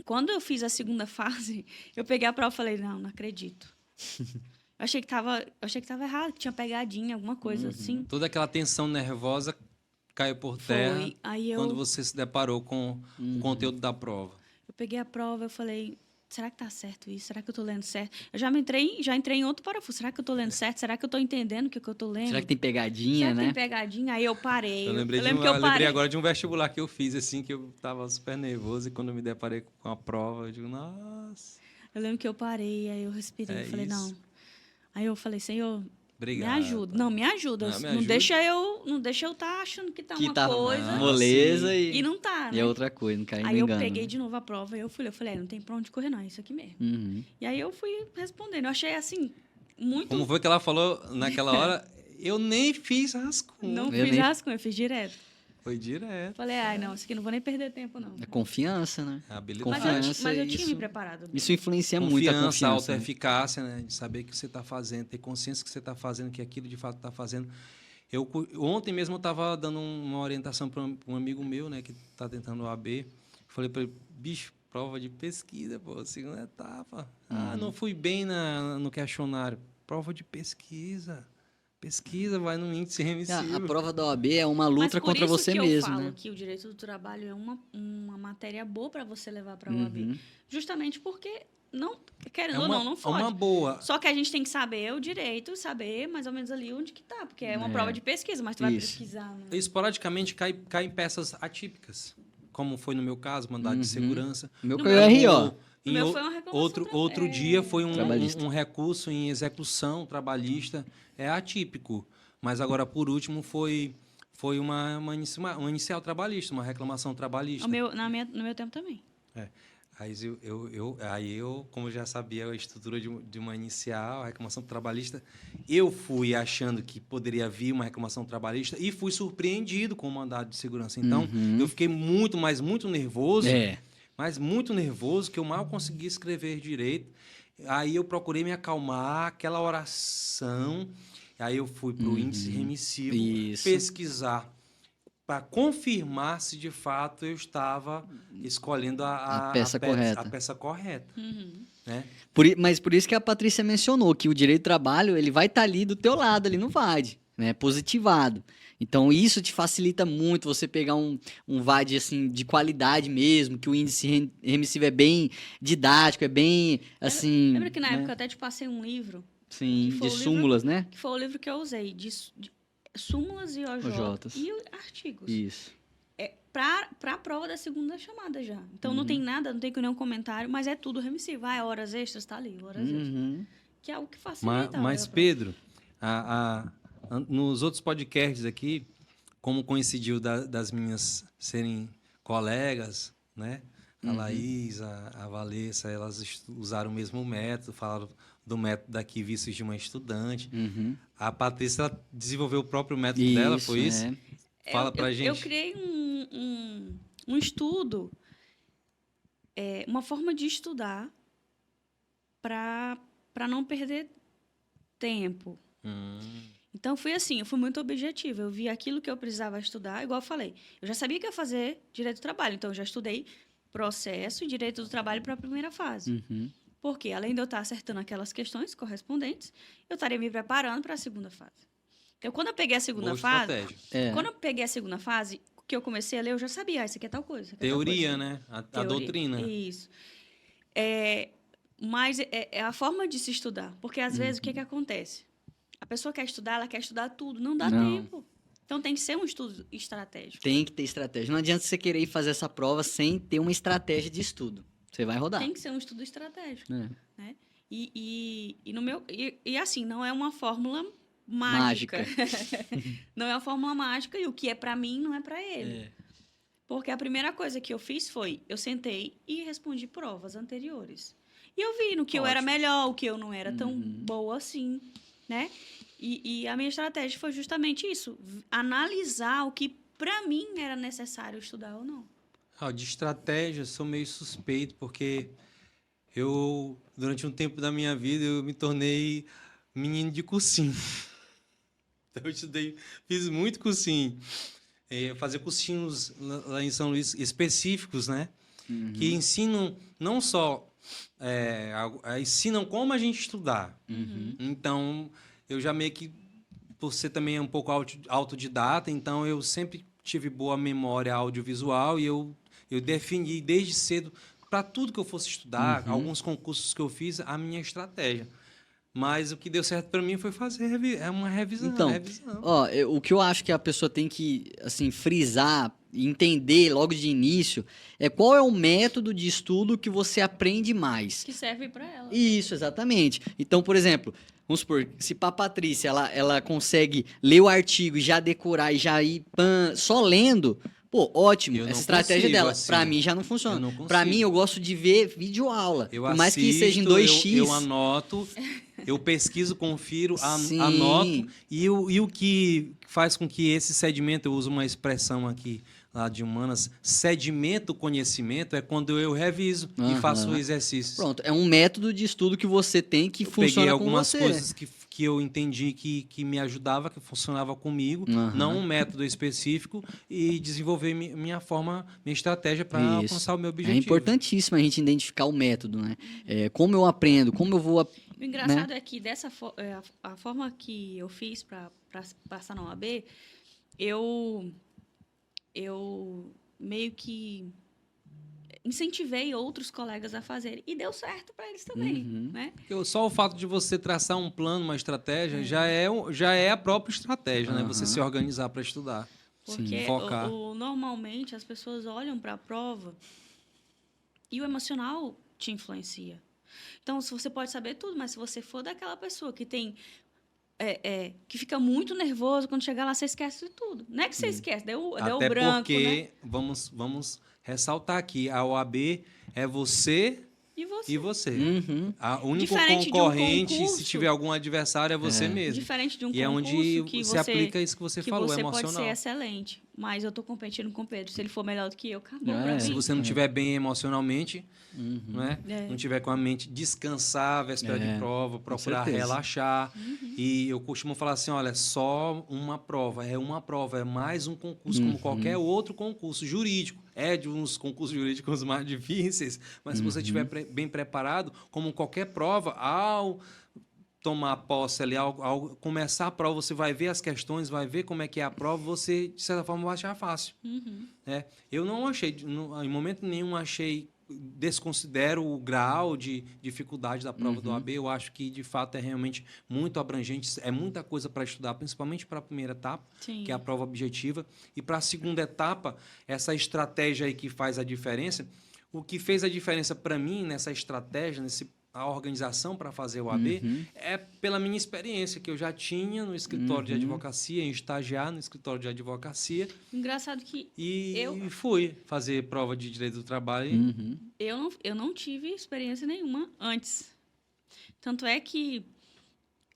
quando eu fiz a segunda fase, eu peguei a prova e falei, não acredito. Eu achei que tava errado, que tinha pegadinha, alguma coisa assim. Toda aquela tensão nervosa caiu por terra quando você se deparou com o conteúdo da prova. Eu peguei a prova, eu falei, será que tá certo isso? Será que eu tô lendo certo? Eu já entrei em outro parafuso. Será que eu tô lendo certo? Será que eu tô entendendo o que eu tô lendo? Será que tem pegadinha, né? Tem pegadinha? Aí eu parei. Eu lembrei agora de um vestibular que eu fiz, assim, que eu tava super nervoso e quando eu me deparei com a prova, eu digo, nossa. Eu lembro que eu parei, aí eu respirei, eu falei, não. Aí eu falei, Senhor, obrigado. me ajuda. Não, me ajuda. Não deixa eu tá achando que tá que uma tá coisa. moleza e não tá, né? E é outra coisa, não cai no Aí engano. eu peguei de novo a prova e eu falei, não tem pra onde correr não, é isso aqui mesmo. E aí eu fui respondendo. Eu achei assim, muito... Como foi que ela falou naquela hora? Eu nem fiz rascunho. Não fiz rascunho, eu fiz direto. Foi direto. Falei, não, isso aqui não vou nem perder tempo, não. É confiança, né? Habilidade. Mas eu tinha me preparado. Isso influencia muito a confiança. Autoeficácia, né? De saber que você está fazendo, ter consciência que você está fazendo, que aquilo de fato está fazendo. Ontem mesmo eu estava dando uma orientação para um amigo meu, né, que está tentando o OAB. Falei para ele, bicho, prova de pesquisa, pô, segunda etapa. Não fui bem no questionário. Prova de pesquisa. Pesquisa, vai no índice remissivo. A prova da OAB é uma luta contra você mesmo, Mas por isso que eu né? falo que o direito do trabalho é uma matéria boa para você levar para a OAB. Justamente porque, não, querendo ou não foge. É uma boa. Só que a gente tem que saber o direito, saber mais ou menos ali onde que tá, porque é uma prova de pesquisa, mas tu vai pesquisar. Né? Esporadicamente cai em peças atípicas, como foi no meu caso, mandado de segurança. O meu caiu RO. O meu foi uma reclamação Outro dia foi um recurso em execução trabalhista, é atípico. Mas agora, por último, foi uma inicial trabalhista, uma reclamação trabalhista. No meu tempo também. Aí eu, como já sabia a estrutura de uma inicial, a reclamação trabalhista, eu fui achando que poderia vir uma reclamação trabalhista e fui surpreendido com o mandado de segurança. Então, eu fiquei muito nervoso. Mas muito nervoso, que eu mal conseguia escrever direito. Aí eu procurei me acalmar, aquela oração. Aí eu fui para o índice remissivo pesquisar para confirmar se de fato eu estava escolhendo a peça correta. Né? Mas por isso que a Patrícia mencionou que o direito do trabalho ele vai estar ali do teu lado, ali no VAD, né? Positivado. Então, isso te facilita muito você pegar um VAD assim, de qualidade mesmo, que o índice remissivo é bem didático, é bem, assim... Lembra que na época eu até te passei um livro? Sim, de súmulas, né? Que foi o livro que eu usei, de súmulas e OJs e artigos. Isso. Para a prova da segunda chamada já. Então, não tem nada, não tem nenhum comentário, mas é tudo remissivo. Horas extras, está ali, horas extras. Que é o que facilita. Mas Pedro, nos outros podcasts aqui, como coincidiu das minhas serem colegas, né? A Laís, a Valessa, elas usaram o mesmo método, falaram do método daqui vistos de uma estudante. A Patrícia ela desenvolveu o próprio método dela, foi isso? Fala pra gente. Eu criei um estudo, uma forma de estudar para não perder tempo. Então, eu fui muito objetiva. Eu vi aquilo que eu precisava estudar, igual eu falei. Eu já sabia que ia fazer direito do trabalho, então eu já estudei processo e direito do trabalho para a primeira fase. Porque, além de eu estar acertando aquelas questões correspondentes, eu estaria me preparando para a segunda fase. Então, quando eu peguei a segunda fase... Quando eu peguei a segunda fase, que eu comecei a ler, eu já sabia, isso aqui é tal coisa. Aqui Teoria, é tal coisa. né? A doutrina. Isso. Mas é a forma de se estudar. Porque, às vezes, o que acontece? A pessoa quer estudar, ela quer estudar tudo. Não dá tempo. Então, tem que ser um estudo estratégico. Tem que ter estratégia. Não adianta você querer ir fazer essa prova sem ter uma estratégia de estudo. Você vai rodar. Tem que ser um estudo estratégico. Né? Assim, não é uma fórmula mágica. Não é uma fórmula mágica. E o que é para mim, não é para ele. Porque a primeira coisa que eu fiz foi... Eu sentei e respondi provas anteriores. E eu vi no que eu era melhor, o que eu não era tão boa assim, né? E a minha estratégia foi justamente isso. Analisar o que, para mim, era necessário estudar ou não. De estratégia, sou meio suspeito, porque eu, durante um tempo da minha vida, eu me tornei menino de cursinho. Então, eu estudei, fiz muito cursinho. Fazer cursinhos lá em São Luís específicos, né? Que ensinam não só... ensinam como a gente estudar. Então, eu já meio que, por ser também um pouco autodidata, então eu sempre tive boa memória audiovisual e eu defini desde cedo, para tudo que eu fosse estudar, alguns concursos que eu fiz, a minha estratégia. Mas o que deu certo para mim foi fazer uma revisão. Então, o que eu acho que a pessoa tem que assim, frisar e entender logo de início é qual é o método de estudo que você aprende mais. Que serve para ela. Isso, exatamente. Então, por exemplo, vamos supor, se para a Patrícia ela consegue ler o artigo e já decorar e já ir só lendo... Pô, ótimo, essa estratégia dela. Assim, pra mim já não funciona. Pra mim, eu gosto de ver videoaula. Por mais que seja em 2x. Eu anoto, eu pesquiso, confiro, anoto. E o que faz com que esse sedimento, eu uso uma expressão aqui lá de humanas, sedimento conhecimento é quando eu reviso e faço o exercício. Pronto, é um método de estudo que você tem que funciona com você. Peguei algumas coisas que eu entendi que me ajudava, que funcionava comigo, Aham. não um método específico, e desenvolver minha estratégia para Isso. alcançar o meu É objetivo. importantíssimo a gente identificar o método, né? Como eu aprendo, como eu vou... O engraçado é que a forma que eu fiz para passar na OAB, eu meio que incentivei outros colegas a fazerem. E deu certo para eles também, Uhum. né? Porque só o fato de você traçar um plano, uma estratégia, já é a própria estratégia, né? Você Aham. se organizar para estudar. Porque Focar. normalmente as pessoas olham para a prova e o emocional te influencia. Então, se você pode saber tudo, mas se você for daquela pessoa que tem que fica muito nervoso, quando chegar lá você esquece de tudo. Não é que você esquece, deu Até branco, porque, né? vamos ressaltar aqui, a OAB é você E e você. Uhum. A único Diferente de um concorrente, se concurso- tiver algum adversário, é você mesmo. Diferente de um E é concurso onde que se você aplica isso que você falou, você pode ser emocional. excelente, mas eu tô competindo com o Pedro. Se ele for melhor do que eu, acabou É. pra Se mim. você não estiver bem emocionalmente, Uhum. não é? É. Não tiver com a mente descansar, véspera de prova, procurar certeza. relaxar. E eu costumo falar assim, olha, só uma prova, é mais um concurso como qualquer outro concurso jurídico. É de uns concursos jurídicos mais difíceis, mas se você estiver bem preparado, como qualquer prova, ao tomar posse ali, ao começar a prova, você vai ver as questões, vai ver como é que é a prova, você, de certa forma, vai achar fácil. Né? Eu não achei, em momento nenhum, desconsidero o grau de dificuldade da prova do OAB. Eu acho que, de fato, é realmente muito abrangente, é muita coisa para estudar, principalmente para a primeira etapa, Sim. que é a prova objetiva. E para a segunda etapa, essa estratégia aí que faz a diferença. O que fez a diferença para mim nessa estratégia, a organização para fazer o OAB, é pela minha experiência, que eu já tinha no escritório de advocacia, em estagiar no escritório de advocacia. Engraçado que E Eu- fui fazer prova de direito do trabalho. Uhum. eu não tive experiência nenhuma antes. Tanto é que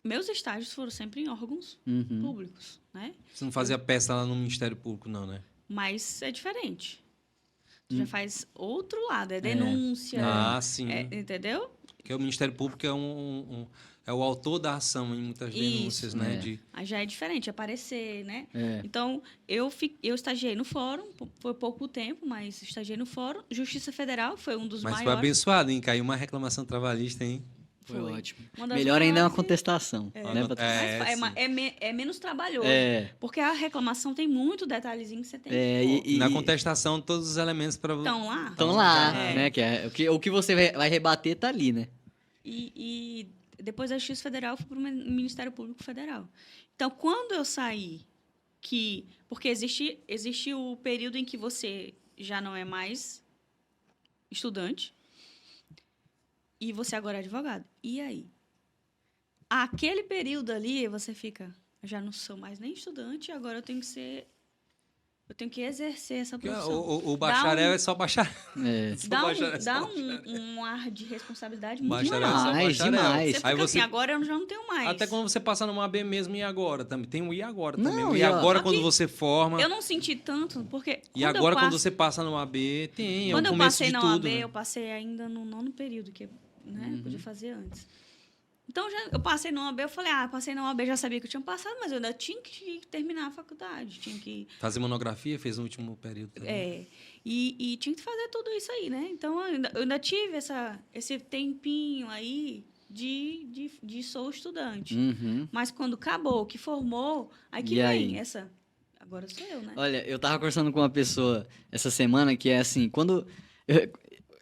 meus estágios foram sempre em órgãos Uhum. públicos, né? Você não fazia peça lá no Ministério Público, não, né? Mas é diferente. Tu já faz outro lado, é denúncia. Ah, sim. Entendeu? Porque o Ministério Público é o autor da ação em muitas denúncias, Isso, né? Aí já é diferente, aparecer, né? É. Então, eu estagiei no fórum, foi pouco tempo, mas estagiei no fórum. Justiça Federal foi um dos Mas foi maiores. abençoado, hein? Caiu uma reclamação trabalhista, hein? Foi ótimo. Uma das Melhor ainda é uma maiores. contestação. Né, Patrícia? Mas é menos trabalhoso. É. Porque a reclamação tem muito detalhezinho que você tem É, que pôr. e- Na contestação, todos os elementos para... Estão lá. Estão lá, É. né? O que você vai rebater tá ali, né? E depois da Justiça Federal, eu fui para o Ministério Público Federal. Então, quando eu saí, porque existe o período em que você já não é mais estudante e você agora é advogado. E aí? Aquele período ali, você fica, eu já não sou mais nem estudante, agora eu tenho que exercer essa profissão. O bacharel Dá um- é só bacharel. É. Dá um ar de responsabilidade muito Bacharel é só maior. Demais, bacharel. demais. Você fica Aí assim, agora eu já não tenho mais. Até quando você passa numa AB mesmo, e agora também. Tem o e agora também. Não, O e e ó, agora só quando que você forma. Eu não senti tanto, porque E agora quando você passa numa AB, tem. quando é o eu começo passei de na tudo. OAB, Né? eu passei ainda no 9º período, que eu podia fazer antes. Então, eu passei na OAB, eu falei, passei na OAB, já sabia que eu tinha passado, mas eu ainda tinha que terminar a faculdade, tinha que... Fazer monografia, fez no último período também. E tinha que fazer tudo isso aí, né? Então, eu ainda tive esse tempinho aí de sou estudante. Uhum. Mas quando acabou, que formou, aí que E vem aí? essa... Agora sou eu, né? Olha, eu tava conversando com uma pessoa essa semana que é assim,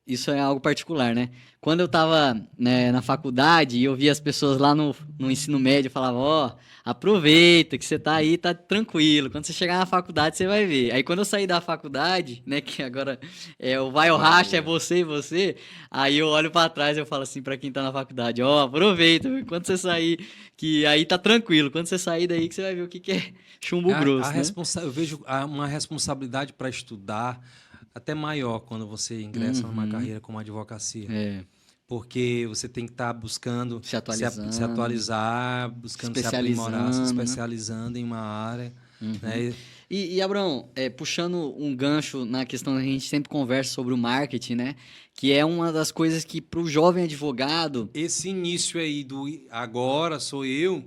isso é algo particular, né? Quando eu tava, né, na faculdade e eu via as pessoas lá no ensino médio, eu falava, ó, aproveita que você tá aí, tá tranquilo. Quando você chegar na faculdade, você vai ver. Aí quando eu saí da faculdade, né, que agora é o vai ou racha, é você e você, aí eu olho pra trás e eu falo assim pra quem tá na faculdade, ó, aproveita, quando você sair, que aí tá tranquilo. Quando você sair daí que você vai ver o que é chumbo grosso, né? Eu vejo uma responsabilidade para estudar até maior quando você ingressa numa carreira como advocacia. É. Porque você tem que estar buscando Se atualizando. se atualizar, buscando se aprimorar, se Especializando, né? especializando em uma área. Né? E Abraão, puxando um gancho na questão, a gente sempre conversa sobre o marketing, né? Que é uma das coisas que para o jovem advogado... Esse início aí do agora sou eu,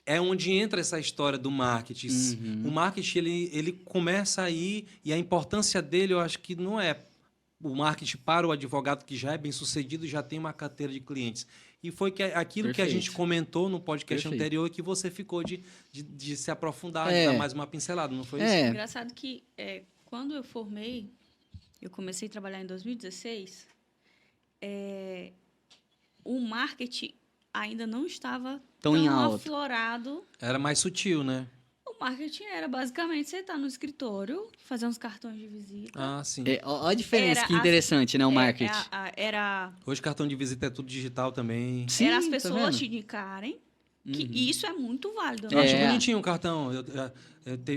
é onde entra essa história do marketing. O marketing, ele começa aí, e a importância dele, eu acho que não é o marketing para o advogado que já é bem-sucedido e já tem uma carteira de clientes. E foi aquilo que a gente comentou no podcast anterior, que você ficou de se aprofundar, de dar mais uma pincelada, não foi isso? Engraçado que quando eu formei, eu comecei a trabalhar em 2016, o marketing ainda não estava tão aflorado. Era mais sutil, né? O marketing era basicamente você estar no escritório, fazer uns cartões de visita. Ah, sim. Olha a diferença, que interessante, né, o marketing. Hoje cartão de visita é tudo digital também. Sim, era as pessoas te indicarem, e isso é muito válido. Eu acho bonitinho o cartão.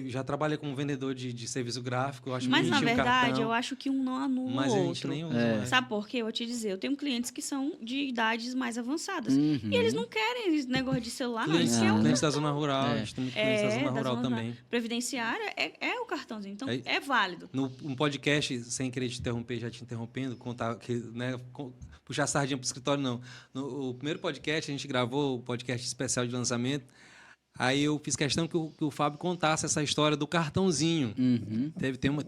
Já trabalhei como vendedor de serviço gráfico, eu acho bonitinho o cartão. Mas, na verdade, eu acho que um não anula o outro. Mas a gente nem usa. Sabe por quê? Eu vou te dizer, eu tenho clientes que são de idades mais avançadas. E eles não querem esse negócio de celular, não. Eles querem clientes da zona rural, a gente tem muitos clientes da zona rural também. Previdenciária é o cartãozinho, então é válido. Um podcast, sem querer te interromper, já te interrompendo, contar que, né, puxar a sardinha para o escritório, não. No primeiro podcast, a gente gravou o podcast especial de lançamento. Aí eu fiz questão que o Fábio contasse essa história do cartãozinho.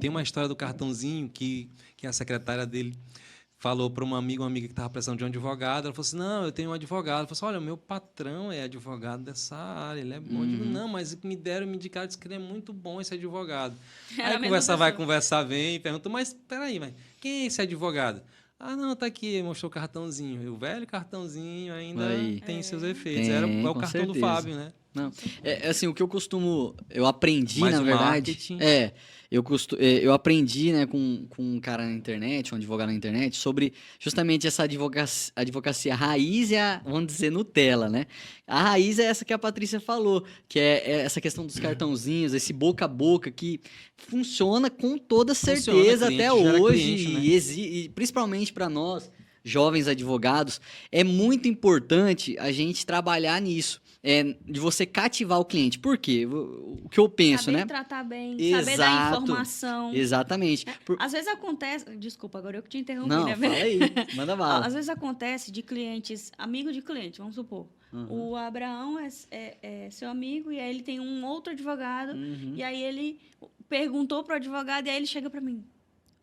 Tem uma história do cartãozinho que a secretária dele falou para uma amiga que estava precisando de um advogado. Ela falou assim, não, eu tenho um advogado. Ela falou assim, olha, o meu patrão é advogado dessa área, ele é bom. Eu digo, não, mas me indicaram, disse que ele é muito bom esse advogado. Aí conversar, vem e pergunta, mas peraí, quem é esse advogado? Ah, não, tá aqui, mostrou o cartãozinho. O velho cartãozinho ainda tem seus efeitos. É o cartão certeza. Do Fábio, né? Não. Assim, o que eu aprendi, na verdade, eu aprendi, né, com um cara na internet, um advogado na internet, sobre justamente essa advocacia raiz e vamos dizer, Nutella, né? A raiz é essa que a Patrícia falou, que é essa questão dos cartãozinhos, esse boca a boca que funciona com toda certeza até hoje, cliente, né? E principalmente para nós, jovens advogados, é muito importante a gente trabalhar nisso. De você cativar o cliente. Por quê? O que eu penso, saber né? Tratar bem, saber dar informação. Exatamente. Às vezes acontece... Desculpa, agora eu que te interrompi, não, né? Fala aí, manda bala. Às vezes acontece de clientes, amigo de cliente, vamos supor. O Abraão é seu amigo e aí ele tem um outro advogado e aí ele perguntou para o advogado e aí ele chega para mim.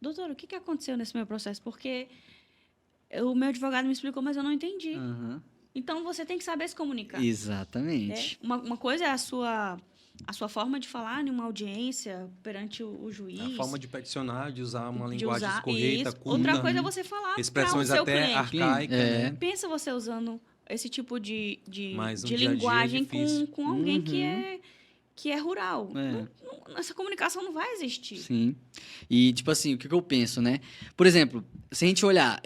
Doutor, o que aconteceu nesse meu processo? Porque o meu advogado me explicou, mas eu não entendi. Então, você tem que saber se comunicar. Exatamente. Uma coisa é a sua forma de falar em uma audiência perante o juiz. A forma de peticionar, de usar uma linguagem correta, culta. Outra coisa é você falar expressões para o seu até cliente. arcaicas. Né? Pensa você usando esse tipo de dia linguagem dia com alguém que é rural. Essa comunicação não vai existir. Sim. E, tipo assim, o que eu penso, né? Por exemplo, se a gente olhar...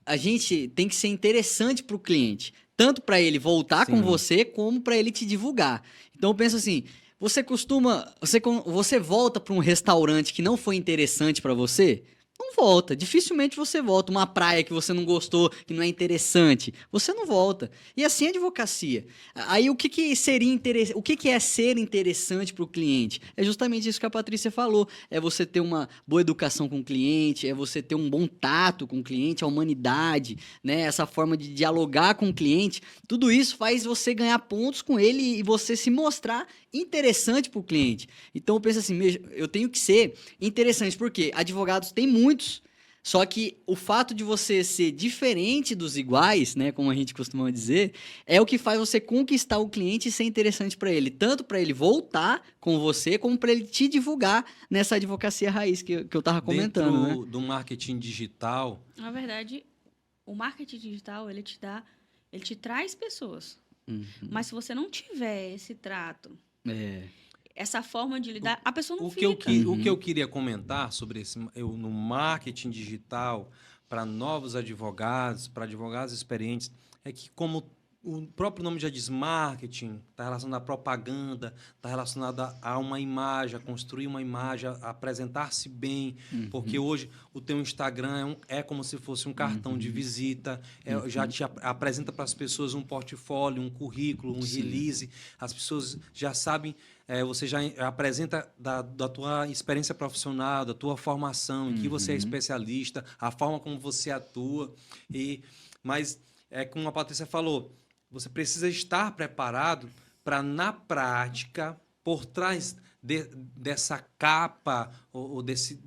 a gente tem que ser interessante para o cliente, tanto para ele voltar com você, como para ele te divulgar. Então, eu penso assim, você volta para um restaurante que não foi interessante para você? Não volta. Dificilmente você volta. Uma praia que você não gostou, que não é interessante, você não volta. E assim a advocacia. Aí o que seria interessante? O que é ser interessante para o cliente? É justamente isso que a Patrícia falou. É você ter uma boa educação com o cliente, é você ter um bom tato com o cliente, a humanidade, né? Essa forma de dialogar com o cliente. Tudo isso faz você ganhar pontos com ele e você se mostrar interessante para o cliente. Então eu penso assim, eu tenho que ser interessante, porque advogados tem muitos, só que o fato de você ser diferente dos iguais, né, como a gente costuma dizer, é o que faz você conquistar o cliente e ser interessante para ele, tanto para ele voltar com você, como para ele te divulgar nessa advocacia raiz que eu estava comentando. Dentro do marketing digital... Na verdade, o marketing digital, ele te traz pessoas. Mas se você não tiver esse trato... essa forma de lidar, a pessoa não fica. O que eu queria comentar sobre no marketing digital para novos advogados, para advogados experientes, é que como o próprio nome já diz marketing, está relacionado à propaganda, está relacionado a uma imagem, a construir uma imagem, a apresentar-se bem, porque hoje o teu Instagram é como se fosse um cartão de visita, já te apresenta para as pessoas um portfólio, um currículo, um release, as pessoas já sabem, você já apresenta da tua experiência profissional, da tua formação, em que você é especialista, a forma como você atua, mas como a Patrícia falou, você precisa estar preparado para, na prática, por trás dessa capa ou desse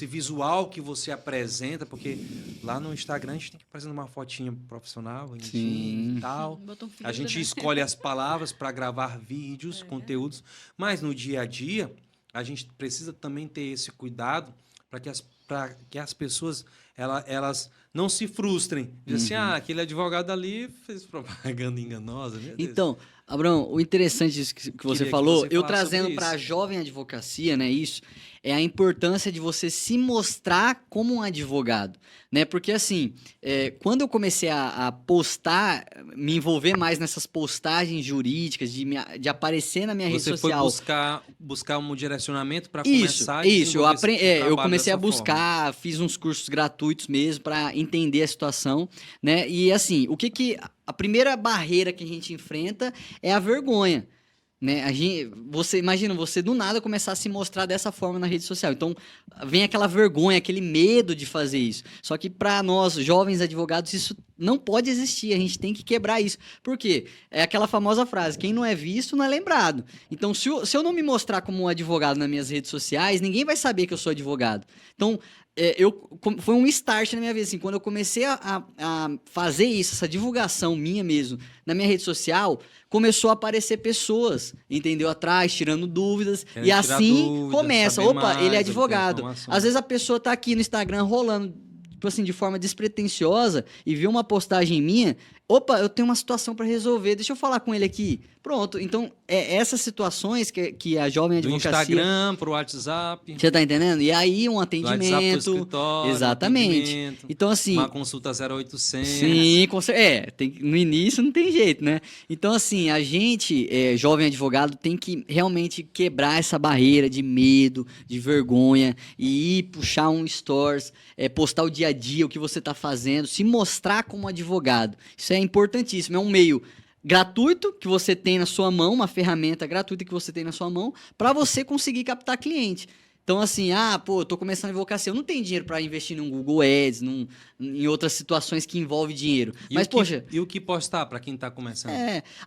visual que você apresenta, porque lá no Instagram a gente tem que apresentar uma fotinha profissional, bonitinha e tal. A gente escolhe as palavras para gravar vídeos, conteúdos, mas no dia a dia a gente precisa também ter esse cuidado para que as pessoas elas não se frustrem. Dizem assim, aquele advogado ali fez propaganda enganosa. Meu Deus. Então, Abraão, o interessante disso que você falou, eu trazendo para a isso. jovem advocacia, né, isso, é a importância de você se mostrar como um advogado, né? Porque, assim, quando eu comecei a postar, me envolver mais nessas postagens jurídicas, de aparecer na minha rede Você foi social... buscar um direcionamento para Isso, começar a isso. Eu trabalho comecei a dessa forma. buscar, fiz uns cursos gratuitos mesmo para entender a situação, né? E assim, a primeira barreira que a gente enfrenta é a vergonha, né? Você imagina você do nada começar a se mostrar dessa forma na rede social. Então, vem aquela vergonha, aquele medo de fazer isso. Só que para nós, jovens advogados, isso não pode existir. A gente tem que quebrar isso. Por quê? É aquela famosa frase: quem não é visto não é lembrado. Então, se eu não me mostrar como um advogado nas minhas redes sociais, ninguém vai saber que eu sou advogado. Então, foi um start na minha vida, assim, quando eu comecei a fazer isso, essa divulgação minha mesmo, na minha rede social, começou a aparecer pessoas, entendeu? Atrás, tirando dúvidas, e assim começa, opa, ele é advogado. Às vezes a pessoa tá aqui no Instagram rolando, tipo assim, de forma despretensiosa, e viu uma postagem minha, opa, eu tenho uma situação para resolver, deixa eu falar com ele aqui. Pronto, então, essas situações que a jovem advocacia... Do Instagram pro WhatsApp. Você tá entendendo? E aí um Do WhatsApp pro atendimento... escritório, Exatamente. Um atendimento, então, assim... uma consulta 0800. Sim, no início não tem jeito, né? Então, assim, a gente, jovem advogado, tem que realmente quebrar essa barreira de medo, de vergonha, e ir puxar um stories, postar o dia a dia, o que você tá fazendo, se mostrar como advogado. Isso é importantíssimo, é um meio gratuito que você tem na sua mão, uma ferramenta gratuita que você tem na sua mão, para você conseguir captar cliente. Então, assim, eu tô começando a advocacia, eu não tenho dinheiro para investir num Google Ads, em outras situações que envolvem dinheiro. Mas, poxa... E o que postar para quem tá começando?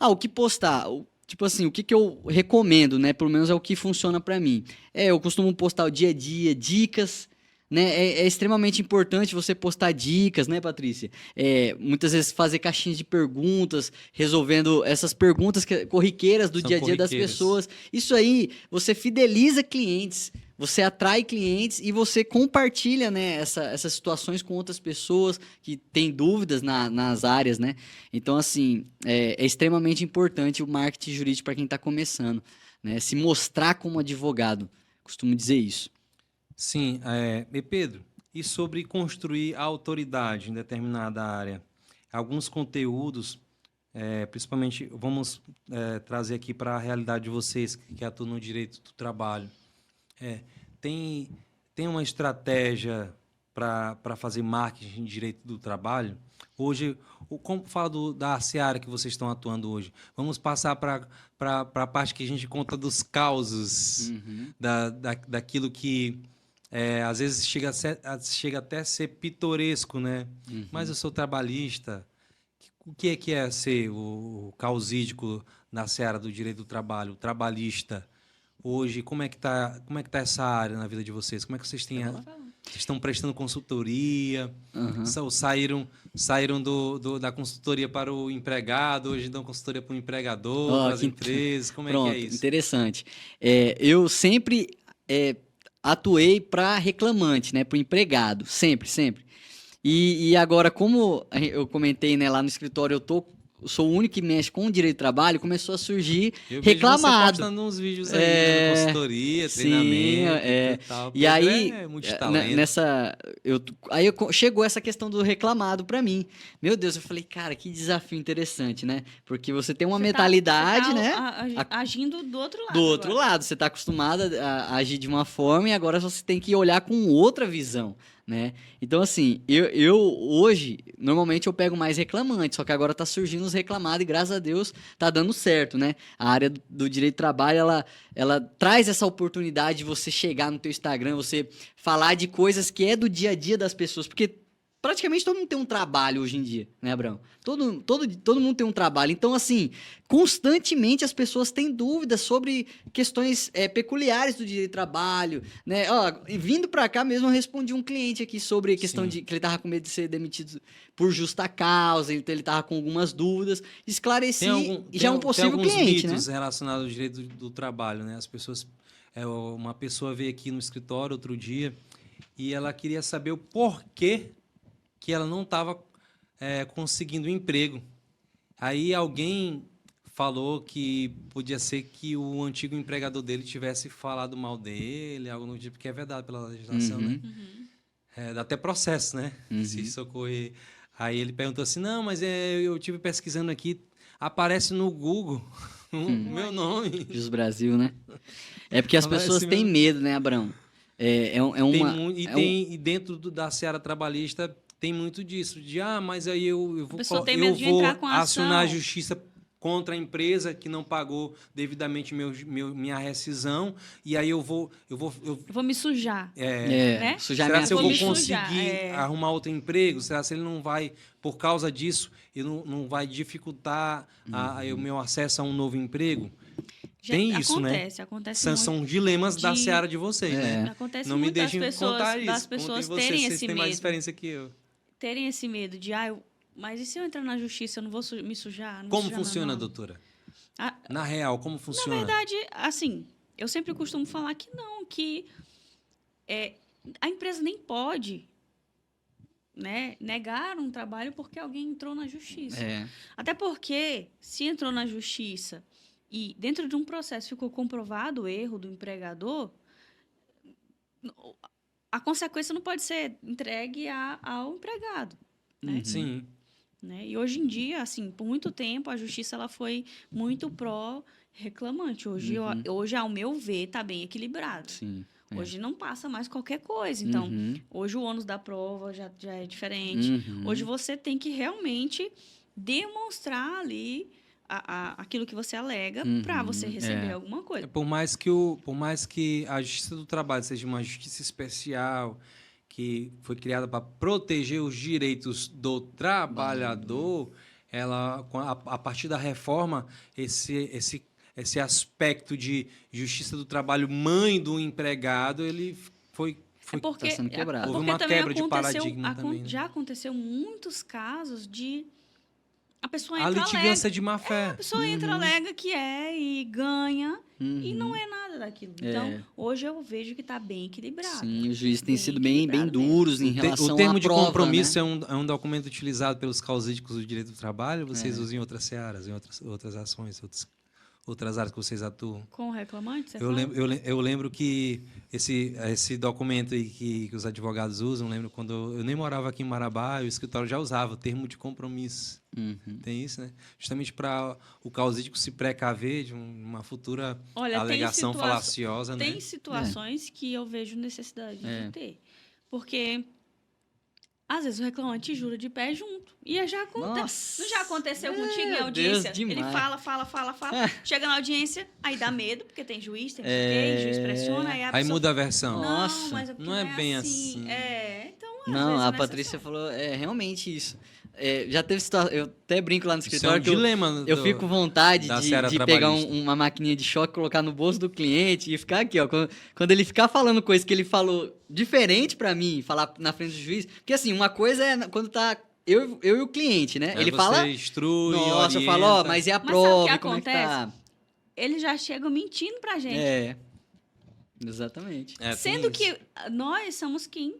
O que postar... Tipo assim, o que eu recomendo, né? Pelo menos é o que funciona para mim. Eu costumo postar o dia a dia, dicas... Né? É extremamente importante você postar dicas, né, Patrícia? Muitas vezes fazer caixinhas de perguntas, resolvendo essas perguntas corriqueiras do dia a dia das pessoas. Isso aí, você fideliza clientes, você atrai clientes e você compartilha, né, essas situações com outras pessoas que têm dúvidas nas áreas, né? Então, assim, é extremamente importante o marketing jurídico para quem está começando, né? Se mostrar como advogado, costumo dizer isso. Sim, Pedro, e sobre construir a autoridade em determinada área? Alguns conteúdos, principalmente, vamos trazer aqui para a realidade de vocês que atuam no direito do trabalho. Tem uma estratégia para fazer marketing em direito do trabalho? Hoje, como fala da seara que vocês estão atuando hoje, vamos passar para a parte que a gente conta dos causos, daquilo que... às vezes chega até a ser pitoresco, né? Mas eu sou trabalhista. O que é ser o causídico na seara do direito do trabalho, o trabalhista? Hoje, como é que tá essa área na vida de vocês? Como é que vocês têm... Vocês estão prestando consultoria? Saíram da consultoria para o empregado, hoje dão consultoria para o empregador, para as empresas. Como é que é isso? Interessante. Eu sempre... atuei para reclamante, né, para o empregado, sempre. E agora, como eu comentei, né, lá no escritório, eu tô sou o único que mexe com o direito do trabalho, começou a surgir Eu vejo reclamado. você postando uns vídeos aí, consultoria, treinamento e tal. E aí, É multitalento. Chegou essa questão do reclamado pra mim. Meu Deus, eu falei, cara, que desafio interessante, né? Porque você tem uma mentalidade, você né? agindo do outro lado. Do outro lado, você tá acostumado a agir de uma forma e agora você tem que olhar com outra visão, né? Então, assim, eu hoje, normalmente eu pego mais reclamante, só que agora tá surgindo os reclamados e graças a Deus tá dando certo, né? A área do direito do trabalho, ela traz essa oportunidade de você chegar no teu Instagram, você falar de coisas que é do dia a dia das pessoas, porque praticamente todo mundo tem um trabalho hoje em dia, né, Abraão? Todo mundo tem um trabalho. Então, assim, constantemente as pessoas têm dúvidas sobre questões peculiares do direito do trabalho, né? Ó, vindo pra cá mesmo, eu respondi um cliente aqui sobre a questão de que ele tava com medo de ser demitido por justa causa, então ele tava com algumas dúvidas. Esclareci e já é um possível cliente, né? Tem alguns mitos relacionados ao direito do trabalho, né? As pessoas... uma pessoa veio aqui no escritório outro dia e ela queria saber o porquê que ela não estava conseguindo um emprego. Aí alguém falou que podia ser que o antigo empregador dele tivesse falado mal dele, algo no tipo, que é verdade pela legislação, né? Dá até processo, né? Se socorrer. Aí ele perguntou assim, não, mas eu tive pesquisando aqui, aparece no Google o meu nome. Jus Brasil, né? É porque as pessoas têm medo, né, Abraão? E dentro da seara trabalhista tem muito disso, de mas aí eu vou acionar a justiça contra a empresa que não pagou devidamente minha rescisão, e aí eu vou me sujar. Né? Sujar será minha que eu vou conseguir arrumar outro emprego? Será que ele não vai, por causa disso, ele não vai dificultar o meu acesso a um novo emprego? Tem isso, Acontece são dilemas da seara de vocês, né? Acontece não me deixem contar isso. Das pessoas terem esse medo. Vocês têm mais experiência que eu. Terem esse medo de, mas e se eu entrar na justiça, eu não vou me sujar? Como funciona, doutora? Na real, como funciona? Na verdade, assim, eu sempre costumo falar que não, que a empresa nem pode, né, negar um trabalho porque alguém entrou na justiça. Até porque, se entrou na justiça e dentro de um processo ficou comprovado o erro do empregador, a consequência não pode ser entregue ao empregado. Né? Sim. Né? E hoje em dia, assim, por muito tempo, a justiça ela foi muito pró-reclamante. Hoje, ao meu ver, está bem equilibrado. Sim. Hoje não passa mais qualquer coisa. Então, hoje o ônus da prova já é diferente. Hoje você tem que realmente demonstrar ali aquilo que você alega para você receber alguma coisa. Por mais que a Justiça do Trabalho seja uma justiça especial, que foi criada para proteger os direitos do trabalhador, ela, a partir da reforma, esse aspecto de Justiça do Trabalho, mãe do empregado, ele foi tá sendo quebrado. Houve uma quebra de paradigma também. Né? Já aconteceu muitos casos de a pessoa a entra litigância alega, de má fé. A pessoa entra, alega que e ganha, e não é nada daquilo. Então, hoje eu vejo que está bem equilibrado. Sim, os juízes têm sido bem duros em relação à prova. O termo de compromisso, né? é um documento utilizado pelos causídicos do direito do trabalho, vocês usam em outras searas, em outras ações, outras áreas que vocês atuam. Com reclamantes? Eu lembro que esse documento aí que os advogados usam, lembro quando eu nem morava aqui em Marabá, o escritório já usava o termo de compromisso. Tem isso, né? Justamente para o causídico se precaver de uma futura alegação falaciosa. Tem situações que eu vejo necessidade de ter. Porque às vezes o reclamante jura de pé junto. E já acontece. Não já aconteceu contigo em audiência? Ele fala. Chega na audiência, aí dá medo, porque tem juiz, tem juiz pressiona. Aí muda a versão. Nossa, mas não é bem assim. Então, não, a Patrícia falou, realmente isso. Já teve situação, eu até brinco lá no escritório que eu fico com vontade de pegar uma maquininha de choque, colocar no bolso do cliente e ficar aqui, ó. Quando ele ficar falando coisa que ele falou diferente pra mim, falar na frente do juiz, porque assim, uma coisa é quando tá eu e o cliente, né? Ele fala, instrui, nossa, eu falo, mas e a prova, como é que tá? Eles já chegam mentindo pra gente. Exatamente. Sendo que nós somos quem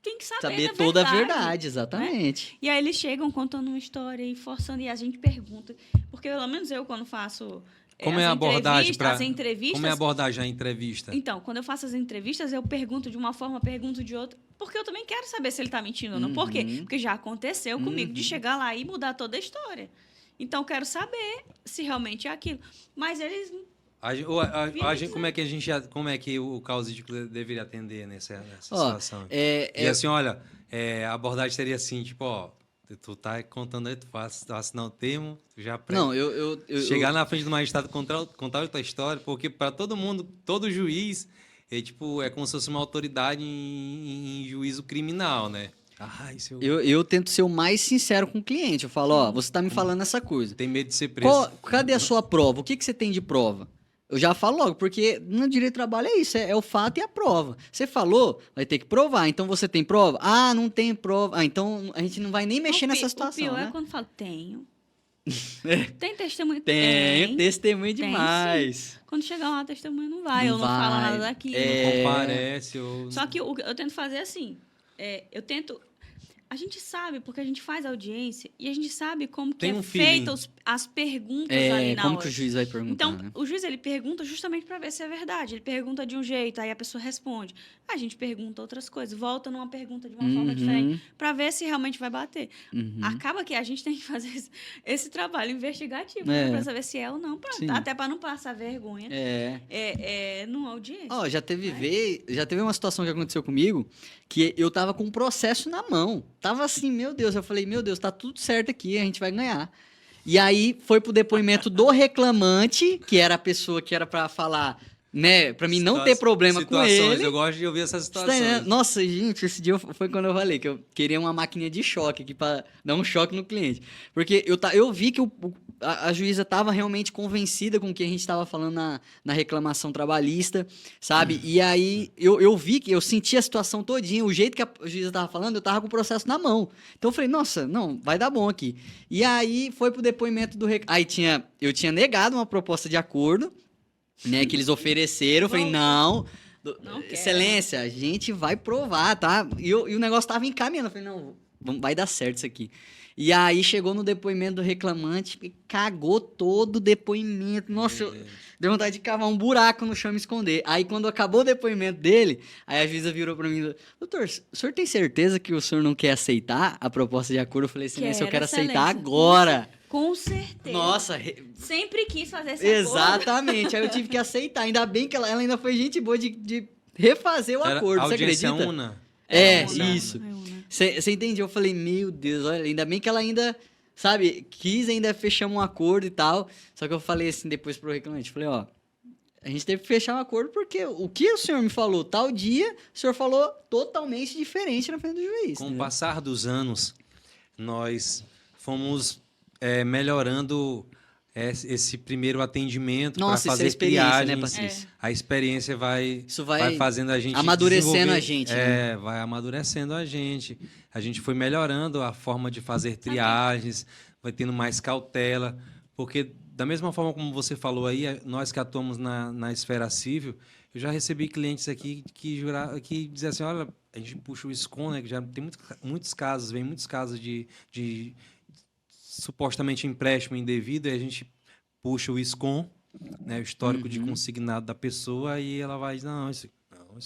tem que saber Saber da toda a verdade, verdade, né? exatamente. E aí eles chegam contando uma história e forçando, e a gente pergunta. Porque pelo menos eu, quando faço Como é a abordagem as entrevistas... Como é a abordagem à entrevista? Então, quando eu faço as entrevistas, eu pergunto de uma forma, pergunto de outra, porque eu também quero saber se ele está mentindo ou não. Por quê? Porque já aconteceu comigo de chegar lá e mudar toda a história. Então, eu quero saber se realmente é aquilo. Mas eles... Como é que o causídico deveria atender nessa Ó, situação? E assim, olha, a abordagem seria assim, tipo, ó, tu tá contando aí, tu assinar o termo, tu já Não, chegar na frente do magistrado contar a tua história, porque para todo mundo, todo juiz, é como se fosse uma autoridade em juízo criminal, né? eu tento ser o mais sincero com o cliente. Eu falo, ó, você tá me falando essa coisa. Tem medo de ser preso. Cadê a sua prova? O que você tem de prova? Eu já falo logo, porque no direito do trabalho é isso, é o fato e a prova. Você falou, vai ter que provar. Então você tem prova? Ah, não tem prova. Ah, então a gente não vai nem mexer nessa situação, O pior né? é quando fala, tenho. Tem testemunho? Tem testemunho demais. Sim. Quando chegar lá, a testemunha não vai, Não ou não vai. fala nada daquilo. Não comparece. Só que eu tento fazer assim, a gente sabe, porque a gente faz audiência, e a gente sabe como que Tem é feita as perguntas ali na como hora. que o juiz vai perguntar, Então, né? o juiz, ele pergunta justamente para ver se é verdade. Ele pergunta de um jeito, aí a pessoa responde. A gente pergunta outras coisas, volta numa pergunta de uma forma diferente, para ver se realmente vai bater. Acaba que a gente tem que fazer esse trabalho investigativo, para saber se é ou não, até para não passar vergonha numa audiência. Ó, já teve uma situação que aconteceu comigo, que eu tava com um processo na mão. Tava assim, meu Deus, eu falei, meu Deus, tá tudo certo aqui, a gente vai ganhar. E aí foi pro depoimento do reclamante, que era a pessoa que era pra falar, né, pra mim não ter problema com ele. Eu gosto de ouvir essas situações. Nossa, gente, esse dia foi quando eu falei que eu queria uma máquina de choque aqui pra dar um choque no cliente. Porque eu vi que a juíza tava realmente convencida com o que a gente tava falando na reclamação trabalhista, sabe? E aí eu vi que eu senti a situação todinha, o jeito que a juíza tava falando, eu tava com o processo na mão. Então eu falei, nossa, não, vai dar bom aqui. E aí foi pro depoimento do Aí eu tinha negado uma proposta de acordo, né, que eles ofereceram. Eu falei, não, excelência, a gente vai provar, tá? E o negócio tava encaminhando. Eu falei, não, vai dar certo isso aqui. E aí chegou no depoimento do reclamante e cagou todo o depoimento. Nossa, deu vontade de cavar um buraco no chão e me esconder. Aí quando acabou o depoimento dele, aí a juíza virou pra mim, doutor, o senhor tem certeza que o senhor não quer aceitar a proposta de acordo? Eu falei, excelência, eu quero aceitar agora. Com certeza. Nossa. Sempre quis fazer esse Exatamente. Aí eu tive que aceitar. Ainda bem que ela ainda foi gente boa de refazer o acordo. Você acredita? Una. Isso. Você entende? Eu falei, meu Deus, olha, ainda bem que ela ainda, sabe, ainda fechamos um acordo e tal. Só que eu falei assim depois pro reclamante, falei, ó, a gente teve que fechar um acordo porque o que o senhor me falou tal dia, o senhor falou totalmente diferente na frente do juiz. Com o passar dos anos, nós fomos melhorando esse primeiro atendimento para fazer triagem, né, Patrícia? A experiência vai fazendo a gente amadurecendo a gente, né? Vai amadurecendo a gente. A gente foi melhorando a forma de fazer triagens, vai tendo mais cautela, porque da mesma forma como você falou aí, nós que atuamos na esfera civil, eu já recebi clientes aqui que dizem assim, olha, a gente puxa o SCOM, né, que já tem muitos casos de supostamente empréstimo indevido, e a gente puxa o SCOM, né, o histórico de consignado da pessoa, e ela vai dizer, não, isso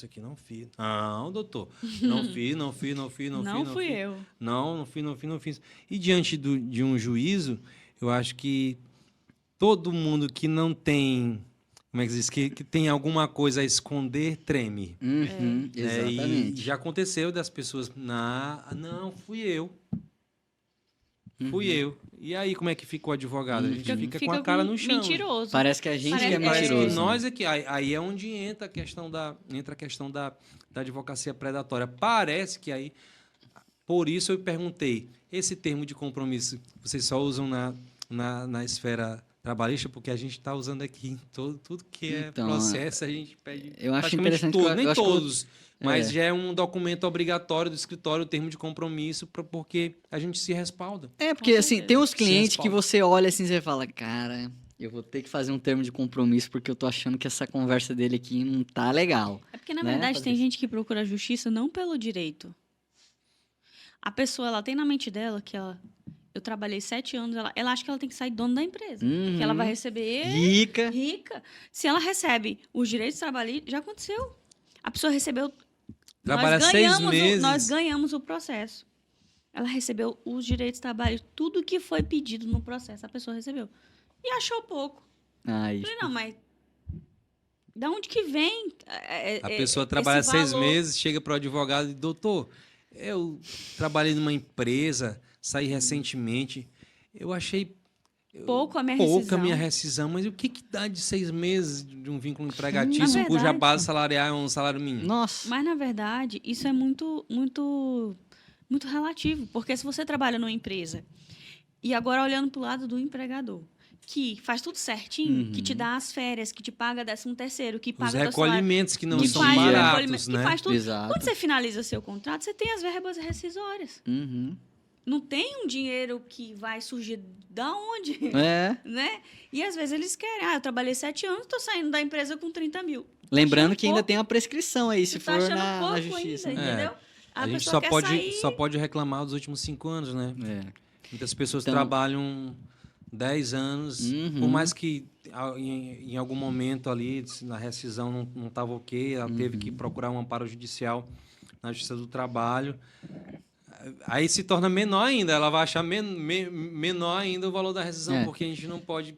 aqui não fiz. Não, doutor, não fiz. Não fui eu. Não fiz. E diante de um juízo, eu acho que todo mundo que não tem, como é que se diz, que tem alguma coisa a esconder, treme. Exatamente. E já aconteceu das pessoas, não, fui eu. Fui eu. E aí, como é que fica o advogado? A gente fica com a cara no chão. Mentiroso. Parece que a gente é mentiroso. Nós aqui. Aí é onde entra a questão da advocacia predatória. Parece que aí... Por isso eu perguntei, esse termo de compromisso, vocês só usam na esfera trabalhista? Porque a gente está usando aqui em tudo que é processo, a gente pede... Eu acho interessante... Nem todos... Mas já é um documento obrigatório do escritório, o termo de compromisso, porque a gente se respalda. Porque assim, tem uns clientes que você olha assim e você fala, cara, eu vou ter que fazer um termo de compromisso porque eu tô achando que essa conversa dele aqui não tá legal. É porque, na verdade, tem gente que procura a justiça não pelo direito, A pessoa, ela tem na mente dela que eu trabalhei 7 anos, ela acha que ela tem que sair dona da empresa. Uhum. Que ela vai receber rica. Se ela recebe os direitos trabalhistas, já aconteceu. A pessoa recebeu... Trabalha 6 meses. Nós ganhamos o processo. Ela recebeu os direitos trabalhistas, tudo que foi pedido no processo, a pessoa recebeu. E achou pouco. Ai, Falei, não, mas da onde que vem? A pessoa trabalha 6 meses, chega para o advogado e, doutor, eu trabalhei numa empresa, saí recentemente, eu achei pouca a minha rescisão, mas o que dá de 6 meses de um vínculo empregatício cuja base salarial é um salário mínimo? Nossa. Mas, na verdade, isso é muito, muito, muito relativo, porque se você trabalha numa empresa e agora olhando para o lado do empregador, que faz tudo certinho, que te dá as férias, que te paga 13º, que paga os recolhimentos que não são faz baratos, né? Que faz tudo. Exato. Quando você finaliza seu contrato, você tem as verbas rescisórias. Uhum. Não tem um dinheiro que vai surgir da onde, né? E às vezes eles querem, eu trabalhei 7 anos, estou saindo da empresa com 30 mil. Lembrando que ainda tem a prescrição aí, se for na justiça. Ainda, entendeu? A gente só pode reclamar dos últimos 5 anos, né? Muitas pessoas trabalham 10 anos, por mais que em algum momento ali, na rescisão não estava ok, ela teve que procurar um amparo judicial na Justiça do Trabalho. Aí se torna menor ainda, ela vai achar menor ainda o valor da rescisão, porque a gente não pode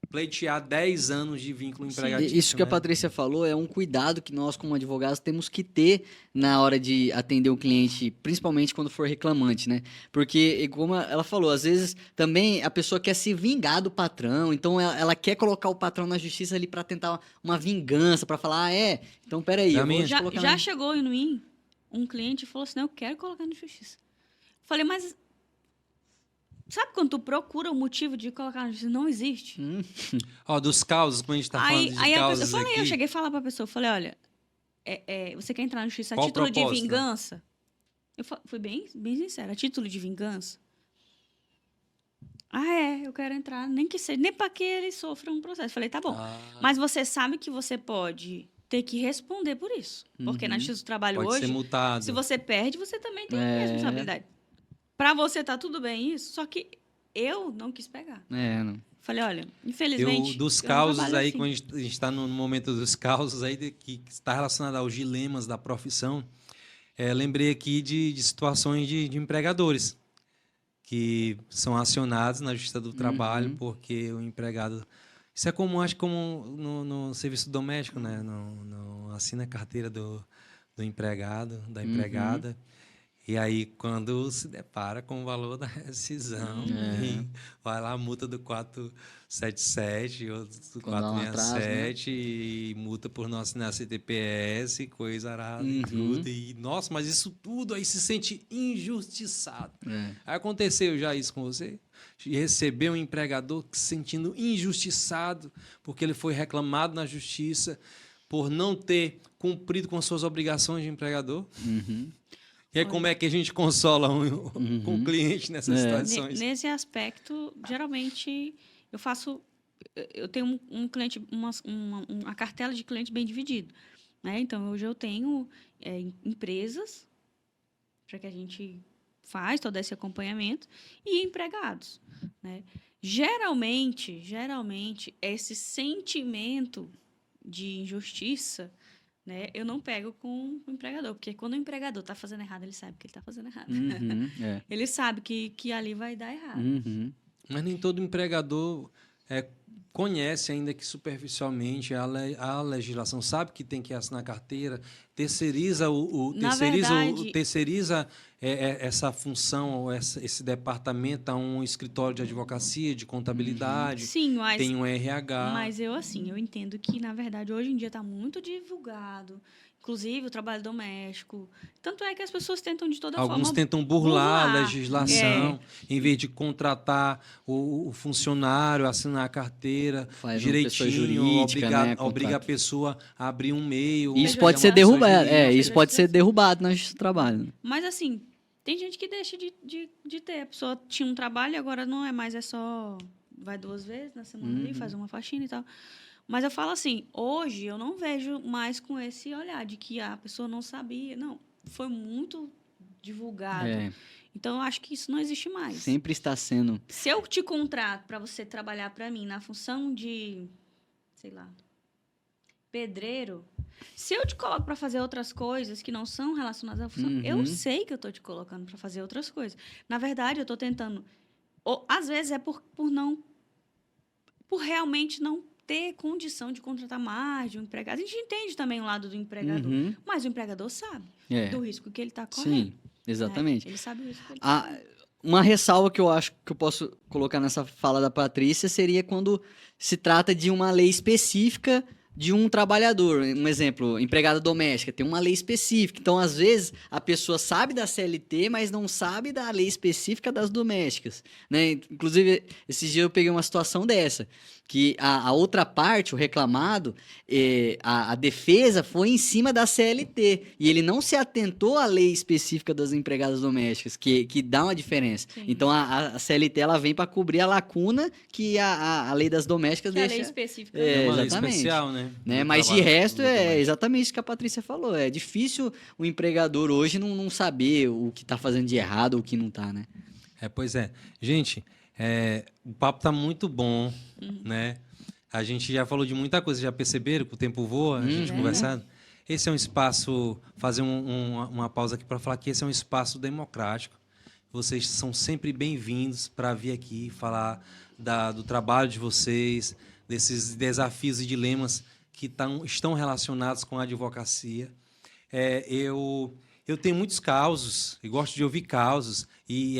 pleitear 10 anos de vínculo empregatício. Isso que a Patrícia falou é um cuidado que nós, como advogados, temos que ter na hora de atender o cliente, principalmente quando for reclamante, né? Porque, como ela falou, às vezes também a pessoa quer se vingar do patrão, então ela quer colocar o patrão na justiça ali para tentar uma vingança, para falar, então peraí. Já chegou em mim um cliente e falou assim, não, eu quero colocar na justiça. Falei, mas sabe quando tu procura o motivo de colocar na justiça? Não existe. Dos causos, quando a gente está falando de causas aqui... Eu cheguei a falar para a pessoa, falei, olha, você quer entrar na justiça a Qual título proposta? De vingança? Eu fui bem sincera, a título de vingança? Eu quero entrar, nem que seja, nem para que ele sofra um processo. Falei, tá bom, mas você sabe que você pode ter que responder por isso. Porque na Justiça do Trabalho pode hoje, ser multado. Se você perde, você também tem responsabilidade. Para você tá tudo bem isso, só que eu não quis pegar. Não. Falei, olha, infelizmente... Dos causos aí, assim. quando a gente está no momento dos causos aí, que está relacionado aos dilemas da profissão, lembrei aqui de situações de empregadores que são acionados na Justiça do Trabalho porque o empregado... Isso é comum, acho, como no serviço doméstico, né? No assina a carteira do empregado, da empregada. E aí, quando se depara com o valor da rescisão, vai lá a multa do 477 ou do 467 e multa por não assinar CTPS, coisa arada e tudo. E, nossa, mas isso tudo aí se sente injustiçado. Aconteceu já isso com você? De receber um empregador se sentindo injustiçado porque ele foi reclamado na justiça por não ter cumprido com as suas obrigações de empregador? E aí, como é que a gente consola com o cliente nessas situações? Nesse aspecto, geralmente, eu tenho um cliente, uma cartela de cliente bem dividido. Né? Então, hoje eu tenho empresas para que a gente faz todo esse acompanhamento e empregados. Né? Geralmente, esse sentimento de injustiça, né, eu não pego com o empregador, porque quando o empregador está fazendo errado, ele sabe que ele está fazendo errado. Ele sabe que ali vai dar errado. Mas nem todo empregador conhece, ainda que superficialmente, a legislação, sabe que tem que assinar carteira, terceiriza essa função, esse departamento a um escritório de advocacia, de contabilidade. Sim, tem um RH. Mas eu entendo que, na verdade, hoje em dia está muito divulgado, inclusive o trabalho doméstico. Tanto é que as pessoas tentam de toda forma... Alguns tentam burlar a legislação, em vez de contratar o funcionário, assinar a carteira direitinho, obriga a pessoa a abrir um e-mail. Isso pode ser derrubado. Isso pode ser derrubado na Justiça do Trabalho. Mas, assim, tem gente que deixa de ter. A pessoa tinha um trabalho, agora não é mais, só... Vai 2 vezes na semana ali, faz uma faxina e tal. Mas eu falo assim, hoje eu não vejo mais com esse olhar de que a pessoa não sabia. Não, foi muito divulgado. É. Então, eu acho que isso não existe mais. Sempre está sendo. Se eu te contrato para você trabalhar para mim na função de, sei lá, pedreiro, se eu te coloco para fazer outras coisas que não são relacionadas à função, eu sei que eu estou te colocando para fazer outras coisas. Na verdade, eu estou tentando. Ou, às vezes é por realmente não ter condição de contratar mais de um empregado. A gente entende também o lado do empregador, mas o empregador sabe do risco que ele está correndo. Sim, exatamente. Ele sabe o risco que ele está correndo. Uma ressalva que eu acho que eu posso colocar nessa fala da Patrícia seria quando se trata de uma lei específica de um trabalhador. Um exemplo, empregada doméstica, tem uma lei específica. Então, às vezes, a pessoa sabe da CLT, mas não sabe da lei específica das domésticas, né? Inclusive, esses dias eu peguei uma situação dessa, que a outra parte, o reclamado, a defesa foi em cima da CLT, e ele não se atentou à lei específica das empregadas domésticas, que dá uma diferença. Sim. Então, a CLT ela vem para cobrir a lacuna que a lei das domésticas Que é a deixa... lei específica. É uma lei exatamente. especial, né? Mas de resto é exatamente isso que a Patrícia falou. É difícil o empregador hoje não saber o que está fazendo de errado ou o que não está, né? Pois é. Gente, o papo tá muito bom, né? A gente já falou de muita coisa, já perceberam que o tempo voa, a gente conversando. Esse é um espaço, fazer uma pausa aqui para falar que esse é um espaço democrático. Vocês são sempre bem-vindos para vir aqui falar do trabalho de vocês, desses desafios e dilemas que estão relacionados com a advocacia. Eu tenho muitos causos, e gosto de ouvir causos, e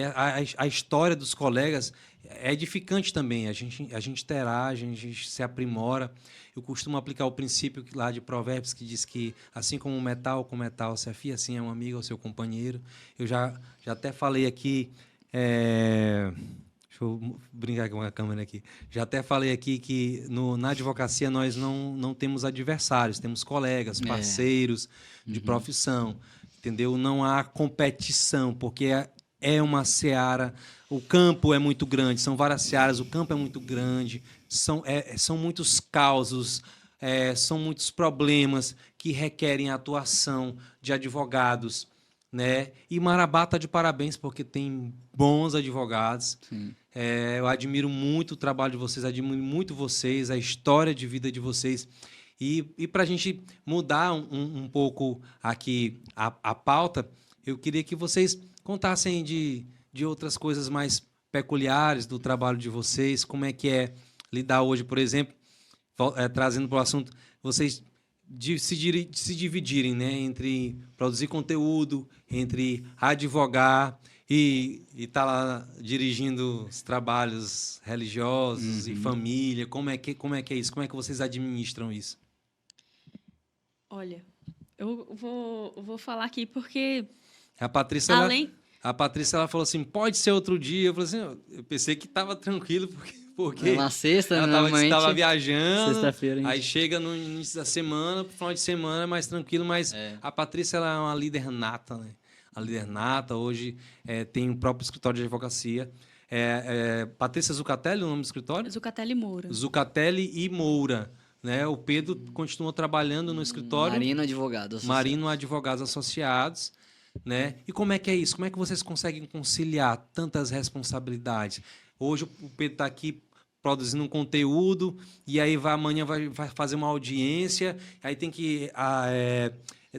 a história dos colegas é edificante também. A gente interage, a gente se aprimora. Eu costumo aplicar o princípio lá de Provérbios, que diz que, assim como o metal com metal se afia, assim é um amigo ao seu companheiro. Eu já até falei aqui... Deixa eu brincar com a câmera aqui. Já até falei aqui que na advocacia nós não temos adversários, temos colegas, parceiros de profissão, entendeu? Não há competição, porque é uma seara, o campo é muito grande, são várias searas, o campo é muito grande, são muitos causos, são muitos problemas que requerem a atuação de advogados, né? E Marabá está de parabéns porque tem bons advogados. Eu admiro muito o trabalho de vocês, admiro muito vocês, a história de vida de vocês. E para a gente mudar um pouco aqui a pauta, eu queria que vocês contassem de outras coisas mais peculiares do trabalho de vocês, como é que é lidar hoje, por exemplo, trazendo para o assunto, vocês se dividirem, né, entre produzir conteúdo, entre advogar e estar lá dirigindo os trabalhos religiosos e família. Como é que é isso? Como é que vocês administram isso? Olha, eu vou falar aqui porque A Patrícia, ela falou assim, pode ser outro dia. Eu falei assim, eu pensei que estava tranquilo, porque Na sexta, ela estava viajando, sexta-feira, aí chega no início da semana, pro final de semana é mais tranquilo, mas a Patrícia ela é uma líder nata, né? A líder nata, hoje tem o próprio escritório de advocacia. Patrícia Zucatelli, o nome do escritório? Zucatelli e Moura. Zucatelli e Moura. Né? O Pedro continua trabalhando no escritório. Marino Advogados Associados. Né? E como é que é isso? Como é que vocês conseguem conciliar tantas responsabilidades? Hoje o Pedro está aqui produzindo um conteúdo e aí amanhã vai fazer uma audiência, aí tem que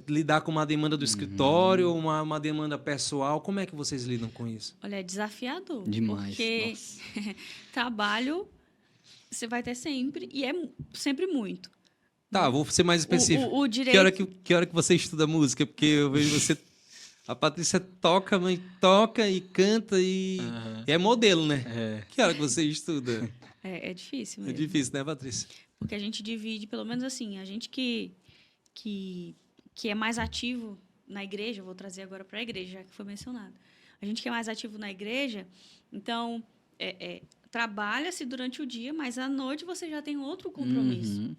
lidar com uma demanda do escritório, uma demanda pessoal. Como é que vocês lidam com isso? Olha, é desafiador. Demais. Porque trabalho você vai ter sempre, e é sempre muito. Tá, vou ser mais específico. O direito... Que hora que você estuda música? Porque eu vejo você... A Patrícia toca e canta e é modelo, né? Que hora que você estuda? É difícil mesmo. É difícil, né, Patrícia? Porque a gente divide, pelo menos assim, a gente que é mais ativo na igreja, vou trazer agora para a igreja, já que foi mencionado. A gente que é mais ativo na igreja, então, trabalha-se durante o dia, mas à noite você já tem outro compromisso.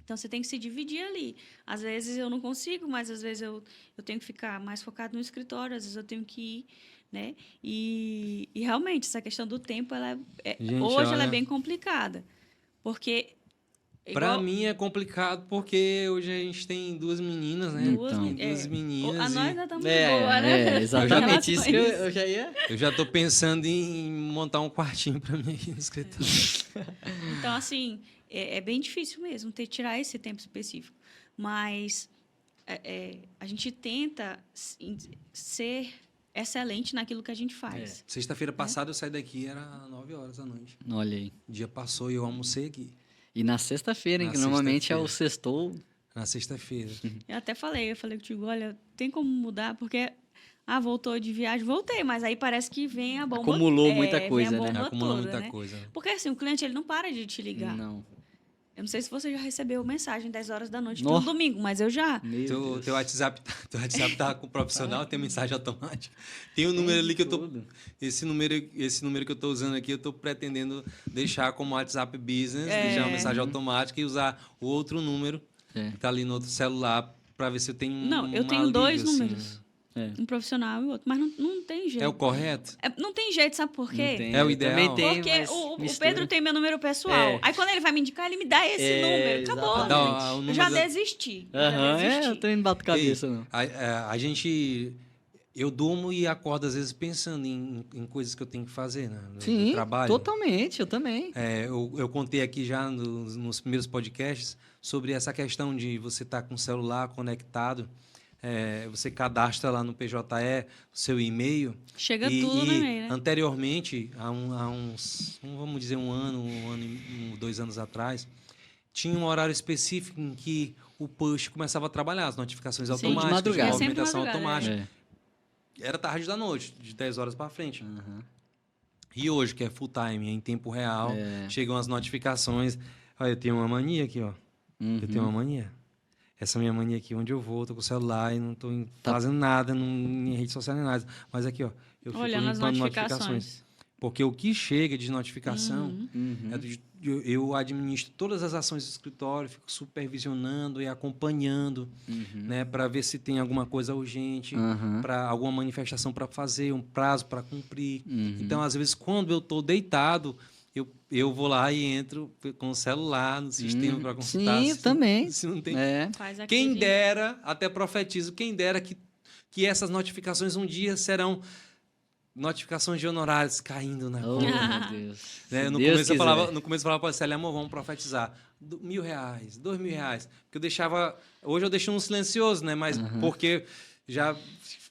Então, você tem que se dividir ali. Às vezes eu não consigo, mas às vezes eu tenho que ficar mais focado no escritório, às vezes eu tenho que ir, né? E realmente, essa questão do tempo, hoje ela é bem complicada. Porque Pra igual- mim é complicado porque hoje a gente tem 2 meninas, né? Duas, Então. Tem 2 meninas. A e nós já estamos boa, né? Exatamente. Isso que Relações. eu já ia... eu já tô pensando em montar um quartinho pra mim aqui no escritório. Então, assim, é bem difícil mesmo tirar esse tempo específico. Mas a gente tenta ser excelente naquilo que a gente faz. Sexta-feira passada eu saí daqui, era 9 horas da noite. Olha aí. O dia passou e eu almocei aqui. E na sexta-feira, hein? Na Que normalmente é sexta-feira. o sextou. Na sexta-feira. Eu até falei contigo, olha, tem como mudar? Porque, voltou de viagem, voltei, mas aí parece que vem a bomba. Acumulou muita vem coisa, a né? bomba Acumula toda, muita né? coisa. Porque assim, o cliente ele não para de te ligar. Não. Eu não sei se você já recebeu mensagem 10 horas da noite Nossa. no domingo, mas eu já. Meu Deus. Teu WhatsApp tá com o profissional, tem mensagem automática. Tem um número ali que eu tô. Tudo. Esse número que eu tô usando aqui, eu tô pretendendo deixar como WhatsApp Business, deixar uma mensagem automática e usar o outro número que tá ali no outro celular para ver se eu tenho Não, eu uma tenho liga, 2 assim. números. Um profissional e o outro. Mas não tem jeito. É o correto? Não tem jeito, sabe por quê? Não tem. É o Eu ideal. também tenho, Porque mas o mistura. Pedro tem meu número pessoal. É. Aí quando ele vai me indicar, ele me dá esse número. Acabou. exatamente. Dá o Eu número já da- desisti. Aham, eu também não bato cabeça, Ei, não. A gente. Eu durmo e acordo às vezes pensando em coisas que eu tenho que fazer, né? No Sim, trabalho. totalmente, eu também. Eu contei aqui já nos primeiros podcasts sobre essa questão de você estar com o celular conectado, você cadastra lá no PJE o seu e-mail. Chega tudo no e-mail, né? Anteriormente, há uns, vamos dizer, um ano, 2 anos atrás, tinha um horário específico em que o push começava a trabalhar, as notificações de automáticas, madrugada. a É sempre movimentação madrugada, automática. Era tarde da noite, de 10 horas para frente. Aham. E hoje, que é full time, é em tempo real, chegam as notificações. Olha, eu tenho uma mania aqui, ó. Uhum. Eu tenho uma mania. Essa minha mania aqui, onde eu vou, tô com o celular e não tô Tá. fazendo nada em rede social nem nada. Mas aqui, ó, eu fico Olhando as limpando notificações. Porque o que chega de notificação, Uhum. eu administro todas as ações do escritório, fico supervisionando e acompanhando, né, para ver se tem alguma coisa urgente, Aham. para alguma manifestação para fazer, um prazo para cumprir. Uhum. Então, às vezes, quando eu estou deitado, eu vou lá e entro com o celular no sistema para consultar. Sim, eu também. Se não tem... É. Faz Quem aquele- dera, até profetizo, quem dera que essas notificações um dia serão notificações de honorários caindo na Oh, conta. meu Deus. Né? Se No Deus começo eu falava quiser. para a Célia, amor, vamos profetizar. R$1.000, R$2.000. Porque eu deixava. Hoje eu deixo no silencioso, né? Mas porque já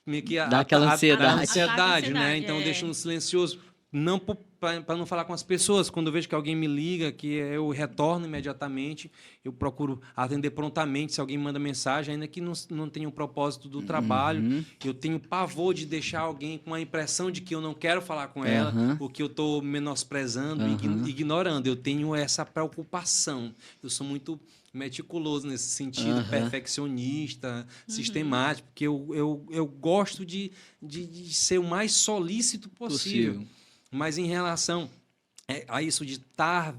meio que Dá aquela ansiedade. a Ataca a ansiedade, né? ansiedade, Então eu é. deixo no silencioso. Não para não falar com as pessoas. Quando eu vejo que alguém me liga, que eu retorno imediatamente, eu procuro atender prontamente se alguém manda mensagem, ainda que não tenha o propósito do trabalho. Eu tenho pavor de deixar alguém com a impressão de que eu não quero falar com ela, Aham. ou que eu estou menosprezando, ignorando. Eu tenho essa preocupação. Eu sou muito meticuloso nesse sentido, perfeccionista, sistemático, porque eu gosto de ser o mais solícito possível. Mas em relação a isso de estar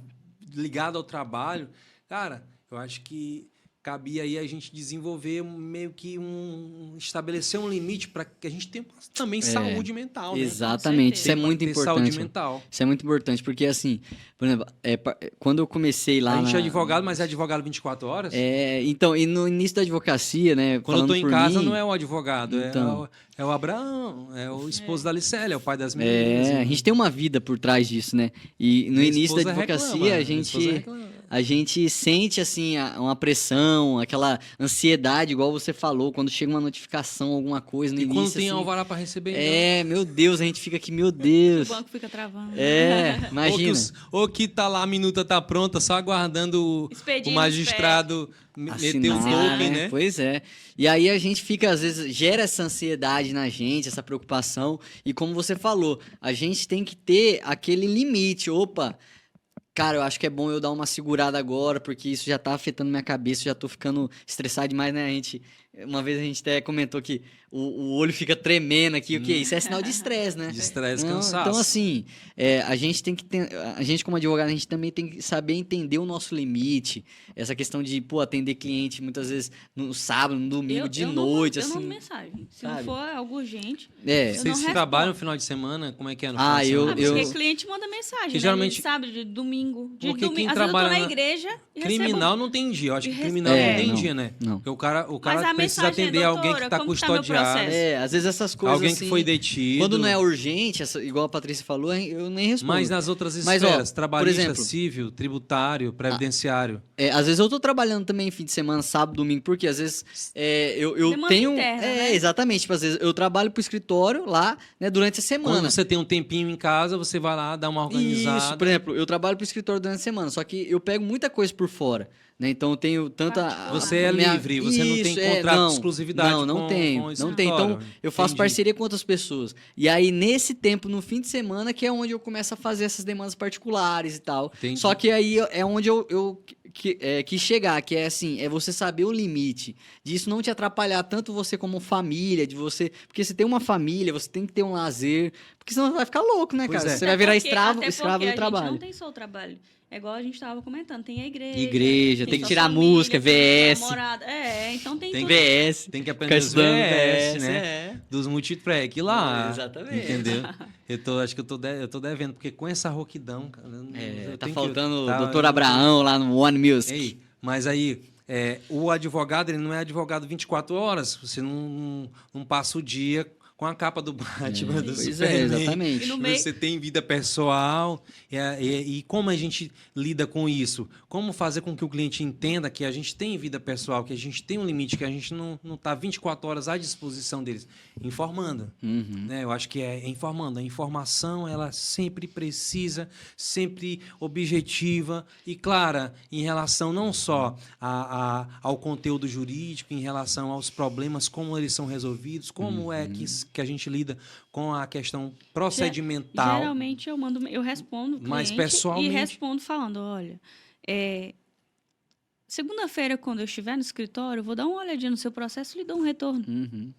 ligado ao trabalho, cara, eu acho que cabia aí a gente desenvolver meio que estabelecer um limite para que a gente tenha também saúde mental, né? Exatamente, isso é certeza. muito Ter saúde importante. mental. Isso é muito importante, porque assim, por exemplo, quando eu comecei lá A gente é na- advogado, mas é advogado 24 horas? Então, e no início da advocacia, né? Quando eu falando tô em por casa, mim, não é o advogado, Então. é o Abraão, é o esposo da Licélia, é o pai das meninas. a gente tem uma vida por trás disso, né? E no Minha início da esposa advocacia, reclama, a minha esposa gente, reclama. a gente sente, assim, uma pressão, aquela ansiedade, igual você falou, quando chega uma notificação, alguma coisa no E início, quando tem assim, alvará para receber, então. meu Deus, a gente fica aqui, meu O Deus. banco fica travando. Imagina. Ou que tá lá, a minuta tá pronta, só aguardando o Expedindo magistrado meter o Assinar, token, né? Pois é. E aí a gente fica, às vezes, gera essa ansiedade na gente, essa preocupação. E como você falou, a gente tem que ter aquele limite. Opa, cara, eu acho que é bom eu dar uma segurada agora, porque isso já tá afetando minha cabeça, já tô ficando estressado demais, né? Uma vez a gente até comentou que o olho fica tremendo aqui, o que é isso? É sinal de estresse, né? De estresse, Não, cansaço. então, assim, a gente tem que a gente, como advogado, a gente também tem que saber entender o nosso limite. Essa questão de, pô, atender cliente muitas vezes no sábado, no domingo, de noite, eu assim. não mando mensagem. Se sabe? não for algo urgente, É. eu não Vocês respondo. trabalham no final de semana? Como é que é no Ah, final de semana? Porque eu- cliente manda mensagem, Que né? geralmente- De sábado, de domingo. De Porque domingo. quem Às vezes eu tô trabalha na na- igreja e Criminal não tem dia. Eu acho que criminal É, não tem não, dia, né? não. Porque o cara Mas a precisa mensagem é, atender alguém que doutora, está como que tá meu custodiado. processo? Às vezes essas coisas Alguém assim, que foi detido. quando não é urgente, igual a Patrícia falou, eu nem respondo. Mas nas outras Mas, ó, esferas, por trabalhista, exemplo- civil, tributário, previdenciário. Às vezes eu tô trabalhando também fim de semana, sábado, domingo, porque às vezes eu Demanda tenho... interna, né? Exatamente. Tipo, às vezes eu trabalho pro escritório lá, né, durante a semana. Quando você tem um tempinho em casa, você vai lá, dá uma organizada. Isso, por exemplo, eu trabalho pro escritório durante a semana, só que eu pego muita coisa por fora, né? Então eu tenho tanta... Você é livre, você não tem contrato de exclusividade não com tenho, o não tenho. Então escritório. eu faço Entendi. parceria com outras pessoas. E aí nesse tempo, no fim de semana, que é onde eu começo a fazer essas demandas particulares e tal. Entendi. Só que aí é onde eu quis chegar, que é assim, é você saber o limite, disso não te atrapalhar tanto você como família, de você... Porque você tem uma família, você tem que ter um lazer, porque senão você vai ficar louco, né, Pois cara? é. Você vai virar Até escravo porque do a gente trabalho. não tem só o trabalho. É igual a gente estava comentando, tem a igreja. Igreja, tem que sua tirar família, música, tem VS. namorada. Então tem Tem tudo. VS. Tem que Ficar aprender os estudando VS, VS, né? Dos multitrack lá. Exatamente. Entendeu? Acho que eu tô devendo, porque com essa rouquidão, cara, eu Tá tenho faltando tá- o Dr. Abraão lá no One Music. Ei, mas aí, o advogado, ele não é advogado 24 horas. Você não passa o dia com a capa do Batman, do Pois Superman. exatamente. E no meio- Você tem vida pessoal. E como a gente lida com isso? Como fazer com que o cliente entenda que a gente tem vida pessoal, que a gente tem um limite, que a gente não está 24 horas à disposição deles? Informando. Né? Eu acho que é informando. A informação, ela sempre precisa, sempre objetiva e clara em relação não só ao conteúdo jurídico, em relação aos problemas, como eles são resolvidos, como é que a gente lida com a questão procedimental. Geralmente eu respondo o Mas cliente pessoalmente- e respondo falando, olha, segunda-feira, quando eu estiver no escritório, eu vou dar uma olhadinha no seu processo e lhe dou um retorno.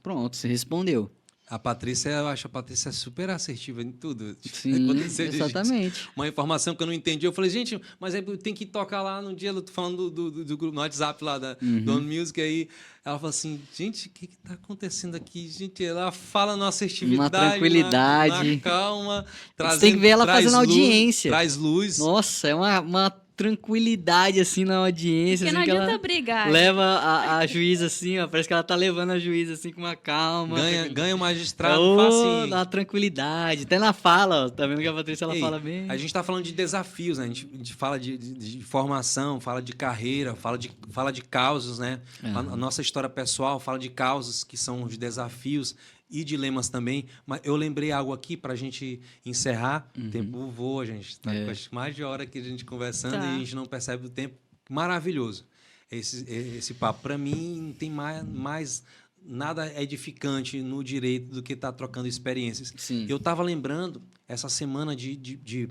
Pronto, você respondeu. A Patrícia, eu acho a Patrícia super assertiva em tudo. Sim, Quando você diz exatamente. uma informação que eu não entendi, eu falei, gente, mas aí tem que tocar lá no dia, eu tô falando do grupo, no WhatsApp lá do On Music, aí ela falou assim, gente, o que tá acontecendo aqui? Gente, ela fala na assertividade, Uma tranquilidade. na calma, Você tem que ver ela traz fazendo luz, audiência. Traz luz. Nossa, é uma tranquilidade, assim, na audiência. Porque não assim, que adianta ela brigar. leva a juíza, assim, ó. Parece que ela tá levando a juíza, assim, com uma calma. Ganha o magistrado Ô, fácil. dá uma tranquilidade. Até na fala, ó. Tá vendo que a Patrícia, ela Ei, fala bem. A gente está falando de desafios, né? A gente fala de formação, fala de carreira, fala de causos, né? A nossa história pessoal fala de causos que são os desafios e dilemas também. Mas eu lembrei algo aqui para a gente encerrar. O tempo voa, gente. Está mais de hora que a gente conversando Tá. e a gente não percebe o tempo. Maravilhoso. Esse papo. Para mim, não tem mais nada edificante no direito do que estar trocando experiências. Sim. Eu estava lembrando essa semana de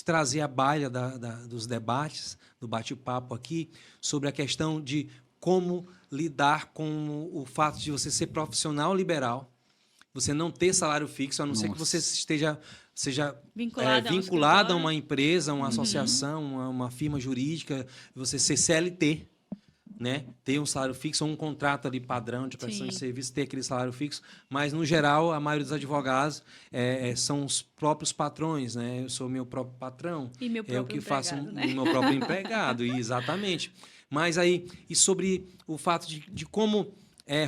trazer a baila dos debates, do bate-papo aqui, sobre a questão de como lidar com o fato de você ser profissional liberal, você não ter salário fixo, a não ser que você seja vinculado a uma empresa, uma associação, uma firma jurídica, você ser CLT, né? Ter um salário fixo ou um contrato ali padrão de prestação de serviço, ter aquele salário fixo, mas no geral a maioria dos advogados são os próprios patrões, né? Eu sou meu próprio patrão, E meu próprio o que faço empregado, né? o meu próprio empregado, exatamente. Mas aí, e sobre o fato de como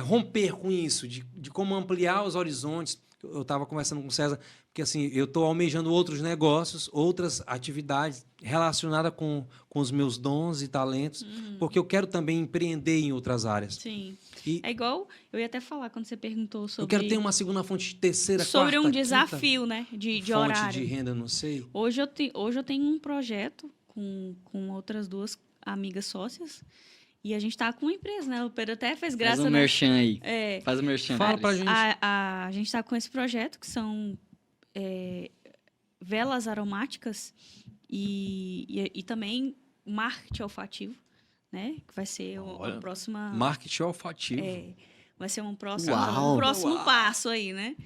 romper com isso, de como ampliar os horizontes. Eu estava conversando com o César, porque assim, eu estou almejando outros negócios, outras atividades relacionadas com os meus dons e talentos, porque eu quero também empreender em outras áreas. Sim. E É igual, eu ia até falar quando você perguntou sobre... eu quero ter uma segunda fonte, terceira, sobre quarta, um desafio, né, de fonte horário. de renda, não sei. Hoje eu tenho um projeto com outras duas amigas sócias e a gente tá com uma empresa, né? O Pedro até fez graça, Faz um né? merchan aí. Faz o merchan. Fala pra gente. A gente está com esse projeto que são velas aromáticas e também marketing olfativo, né? Que vai ser a próxima... Marketing olfativo. vai ser um próximo, Uau! Uau! passo aí, né?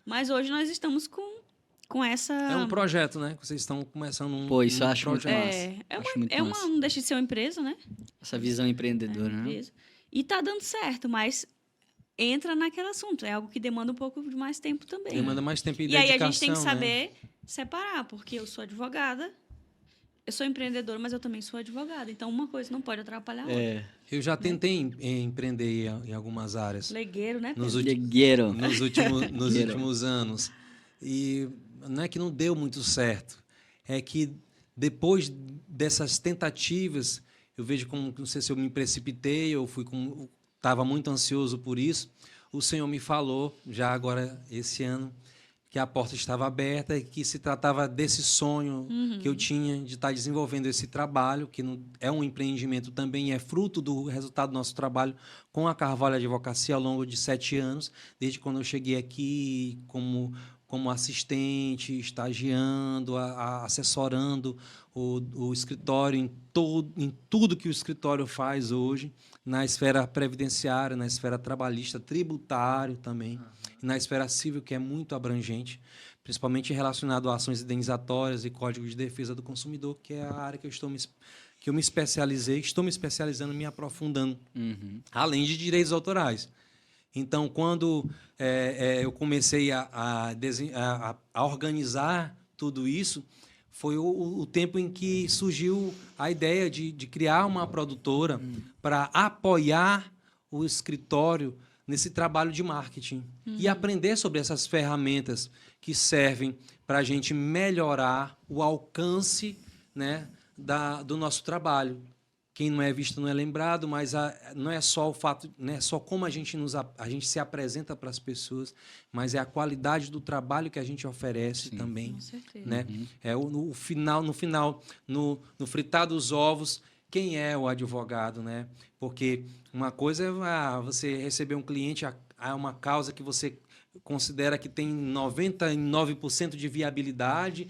Mas hoje nós estamos com essa... É um projeto, né? Que vocês estão começando Pô, isso eu um acho muito projeto. massa. Acho muito massa. não deixa de ser uma empresa, né? Essa visão empreendedora, né? Empresa. E tá dando certo, mas entra naquele assunto. É algo que demanda um pouco de mais tempo também. Demanda mais tempo e E aí dedicação, a gente tem que né? saber separar, porque eu sou advogada, eu sou empreendedora, mas eu também sou advogada. Então, uma coisa não pode atrapalhar a outra. É. Eu já tentei empreender em algumas áreas. Legueiro, né? Nos, Pedro? Legueiro. nos Gueiro. últimos anos. E não é que não deu muito certo, é que depois dessas tentativas, eu vejo como, não sei se eu me precipitei ou estava muito ansioso por isso, o Senhor me falou, já agora esse ano, que a porta estava aberta e que se tratava desse sonho que eu tinha de estar desenvolvendo esse trabalho, que não, é um empreendimento também, é fruto do resultado do nosso trabalho com a Carvalho Advocacia ao longo de 7 anos, desde quando eu cheguei aqui como assistente, estagiando, assessorando o escritório em tudo que o escritório faz hoje, na esfera previdenciária, na esfera trabalhista, tributário também, e na esfera civil, que é muito abrangente, principalmente relacionado a ações indenizatórias e código de defesa do consumidor, que é a área que eu me especializei, estou me especializando, me aprofundando, além de direitos autorais. Então, quando eu comecei a organizar tudo isso, foi o tempo em que surgiu a ideia de criar uma produtora para apoiar o escritório nesse trabalho de marketing e aprender sobre essas ferramentas que servem para a gente melhorar o alcance, né, do nosso trabalho. Quem não é visto não é lembrado, mas não é só o fato, não é só como a gente se apresenta para as pessoas, mas é a qualidade do trabalho que a gente oferece também, Com certeza. né? No final, no fritar dos ovos, quem é o advogado, né? Porque uma coisa é você receber um cliente a uma causa que você considera que tem 99% de viabilidade,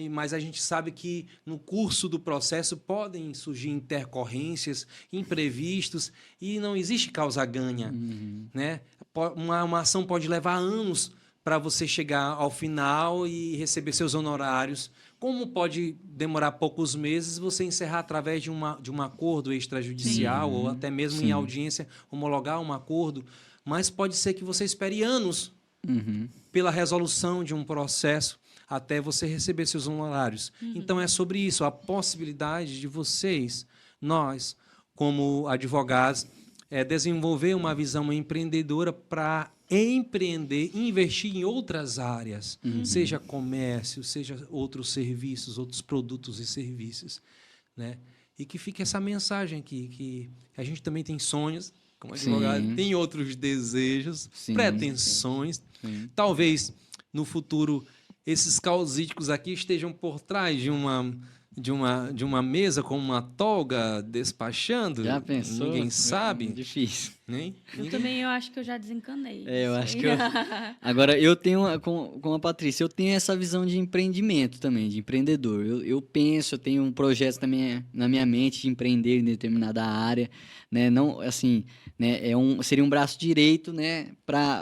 mas a gente sabe que no curso do processo podem surgir intercorrências, imprevistos, e não existe causa-ganha. Né? Uma ação pode levar anos para você chegar ao final e receber seus honorários. Como pode demorar poucos meses você encerrar através de um acordo extrajudicial ou até mesmo em audiência homologar um acordo, mas pode ser que você espere anos pela resolução de um processo até você receber seus honorários. Então, é sobre isso, a possibilidade de nós, como advogados, desenvolver uma visão empreendedora para empreender, investir em outras áreas, seja comércio, seja outros serviços, outros produtos e serviços, né? E que fique essa mensagem aqui, que a gente também tem sonhos, como advogado, tem outros desejos, pretensões. Talvez, no futuro, esses causídicos aqui estejam por trás de uma mesa com uma toga despachando. Já pensou? Ninguém sabe. Difícil. Eu acho que eu já desencanei. Eu acho que Agora, eu tenho, com a Patrícia, eu tenho essa visão de empreendimento também, de empreendedor. Eu tenho um projeto na minha mente de empreender em determinada área, né? Não, assim, né? Seria um braço direito, né?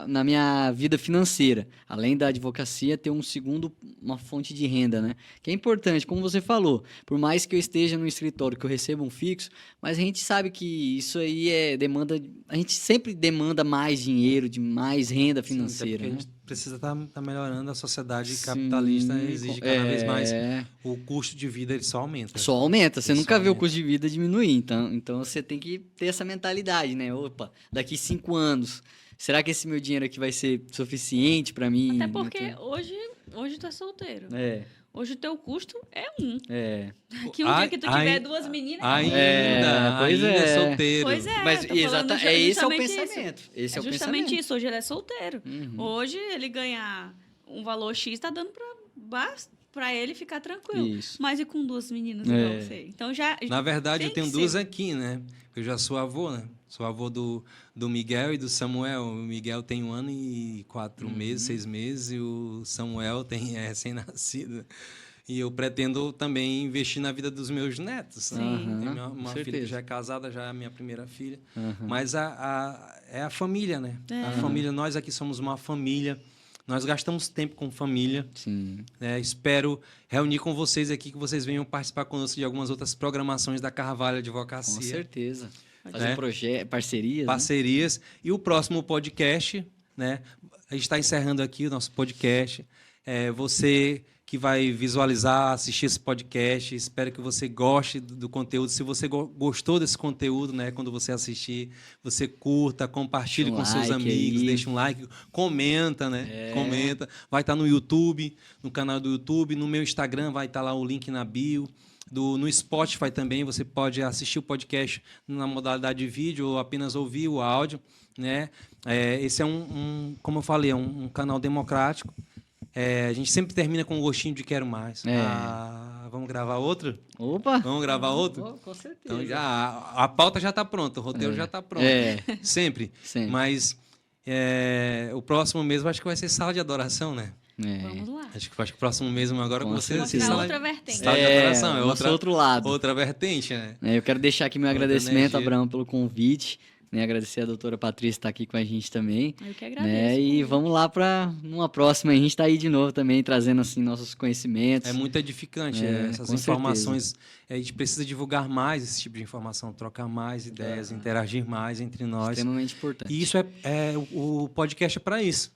Na minha vida financeira. Além da advocacia, ter uma fonte de renda, né? Que é importante, como você falou. Por mais que eu esteja no escritório, que eu receba um fixo, mas a gente sabe que isso aí a gente sempre demanda mais dinheiro, de mais renda financeira. Sim, né? a gente precisa estar melhorando, a sociedade capitalista exige cada vez mais. O custo de vida ele só aumenta. Só aumenta, você nunca vê o aumenta. custo de vida diminuir. Então você tem que ter essa mentalidade, né? Opa, daqui 5 anos, será que esse meu dinheiro aqui vai ser suficiente para mim? Até porque hoje tu é solteiro. Hoje o teu custo é um. Que dia que tu tiver 2 meninas... Ainda solteiro. Pois é, Mas esse é o pensamento. Esse é o justamente pensamento. isso. Hoje ele é solteiro. Hoje ele ganhar um valor X, tá dando pra ele ficar tranquilo. Isso. Mas e com 2 meninas igual você? Então já... Na verdade, eu tenho que 2 ser. aqui, né? Eu já sou avô, né? Sou avô do Miguel e do Samuel. O Miguel tem 1 ano e 4 meses, 6 meses, e o Samuel é recém-nascido. E eu pretendo também investir na vida dos meus netos. Sim. Tenho uma com filha que certeza. já é casada, já é a minha primeira filha. Aham. Mas é a família, né? É. A família, nós aqui somos uma família. Nós gastamos tempo com família. Sim. Né? Espero reunir com vocês aqui, que vocês venham participar conosco de algumas outras programações da Carvalho Advocacia. Com certeza. Né? Fazer parcerias, né? Parcerias. E o próximo podcast, né? A gente está encerrando aqui o nosso podcast. Você que vai visualizar, assistir esse podcast, espero que você goste do conteúdo. Se você gostou desse conteúdo, né? Quando você assistir, você curta, compartilhe Deixa um com seus like amigos, aí. deixa um like, comenta, né? Comenta. Vai estar no YouTube, no canal do YouTube, no meu Instagram vai estar lá o link na bio. No Spotify também, você pode assistir o podcast na modalidade de vídeo ou apenas ouvir o áudio, né? Esse é como eu falei, é um canal democrático. A gente sempre termina com um gostinho de quero mais. Vamos gravar outro? Opa! Vamos gravar outro? Oh, com certeza. Então a pauta já está pronta, o roteiro já está pronto. Sempre. Sempre. Mas o próximo mês eu acho que vai ser sala de adoração, né? Vamos lá. Acho que o próximo mesmo agora Com você certeza. Mostrar outra vertente. Sala de adoração, nosso outro lado. outra vertente, né? Eu quero deixar aqui meu agradecimento, energia. Abraão, pelo convite. Né? Agradecer a doutora Patrícia estar aqui com a gente também. Eu que agradeço. Né? E vamos lá para numa próxima. A gente está aí de novo também, trazendo assim nossos conhecimentos. É muito edificante essas com informações. A gente precisa divulgar mais esse tipo de informação, trocar mais ideias, interagir mais entre nós. Extremamente importante. E isso o podcast é para isso.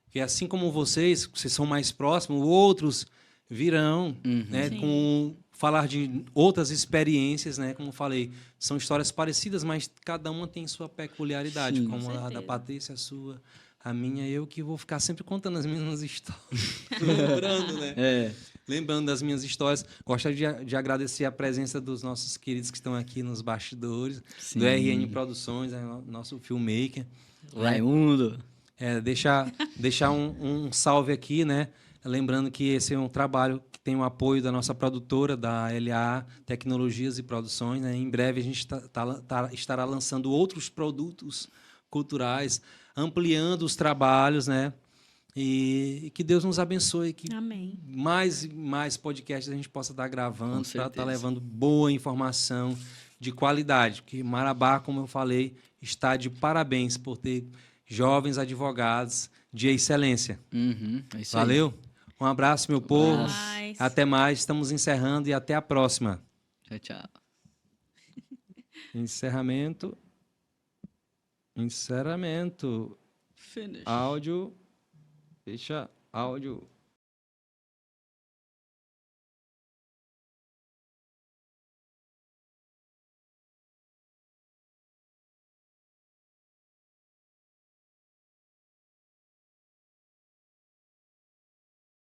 Porque assim como vocês são mais próximos, outros virão, né, com falar de outras experiências, né? Como eu falei, são histórias parecidas, mas cada uma tem sua peculiaridade, Sim. como Com a da certeza. Patrícia, a sua, a minha, eu que vou ficar sempre contando as minhas histórias, lembrando, né? Lembrando das minhas histórias. Gostaria de agradecer a presença dos nossos queridos que estão aqui nos bastidores, do RN Produções, nosso filmmaker. Raimundo. Deixar um salve aqui, né? Lembrando que esse é um trabalho que tem o apoio da nossa produtora, da LA Tecnologias e Produções. Né? Em breve a gente estará lançando outros produtos culturais, ampliando os trabalhos, né? E que Deus nos abençoe, que Amém. mais e mais podcasts a gente possa estar gravando para estar certeza. levando boa informação de qualidade. Porque Marabá, como eu falei, está de parabéns por ter jovens advogados de excelência. É isso aí. Valeu? Um abraço, meu povo. Mais. Até mais. Estamos encerrando e até a próxima. Tchau, tchau. Encerramento. Finish. Áudio. Fecha áudio.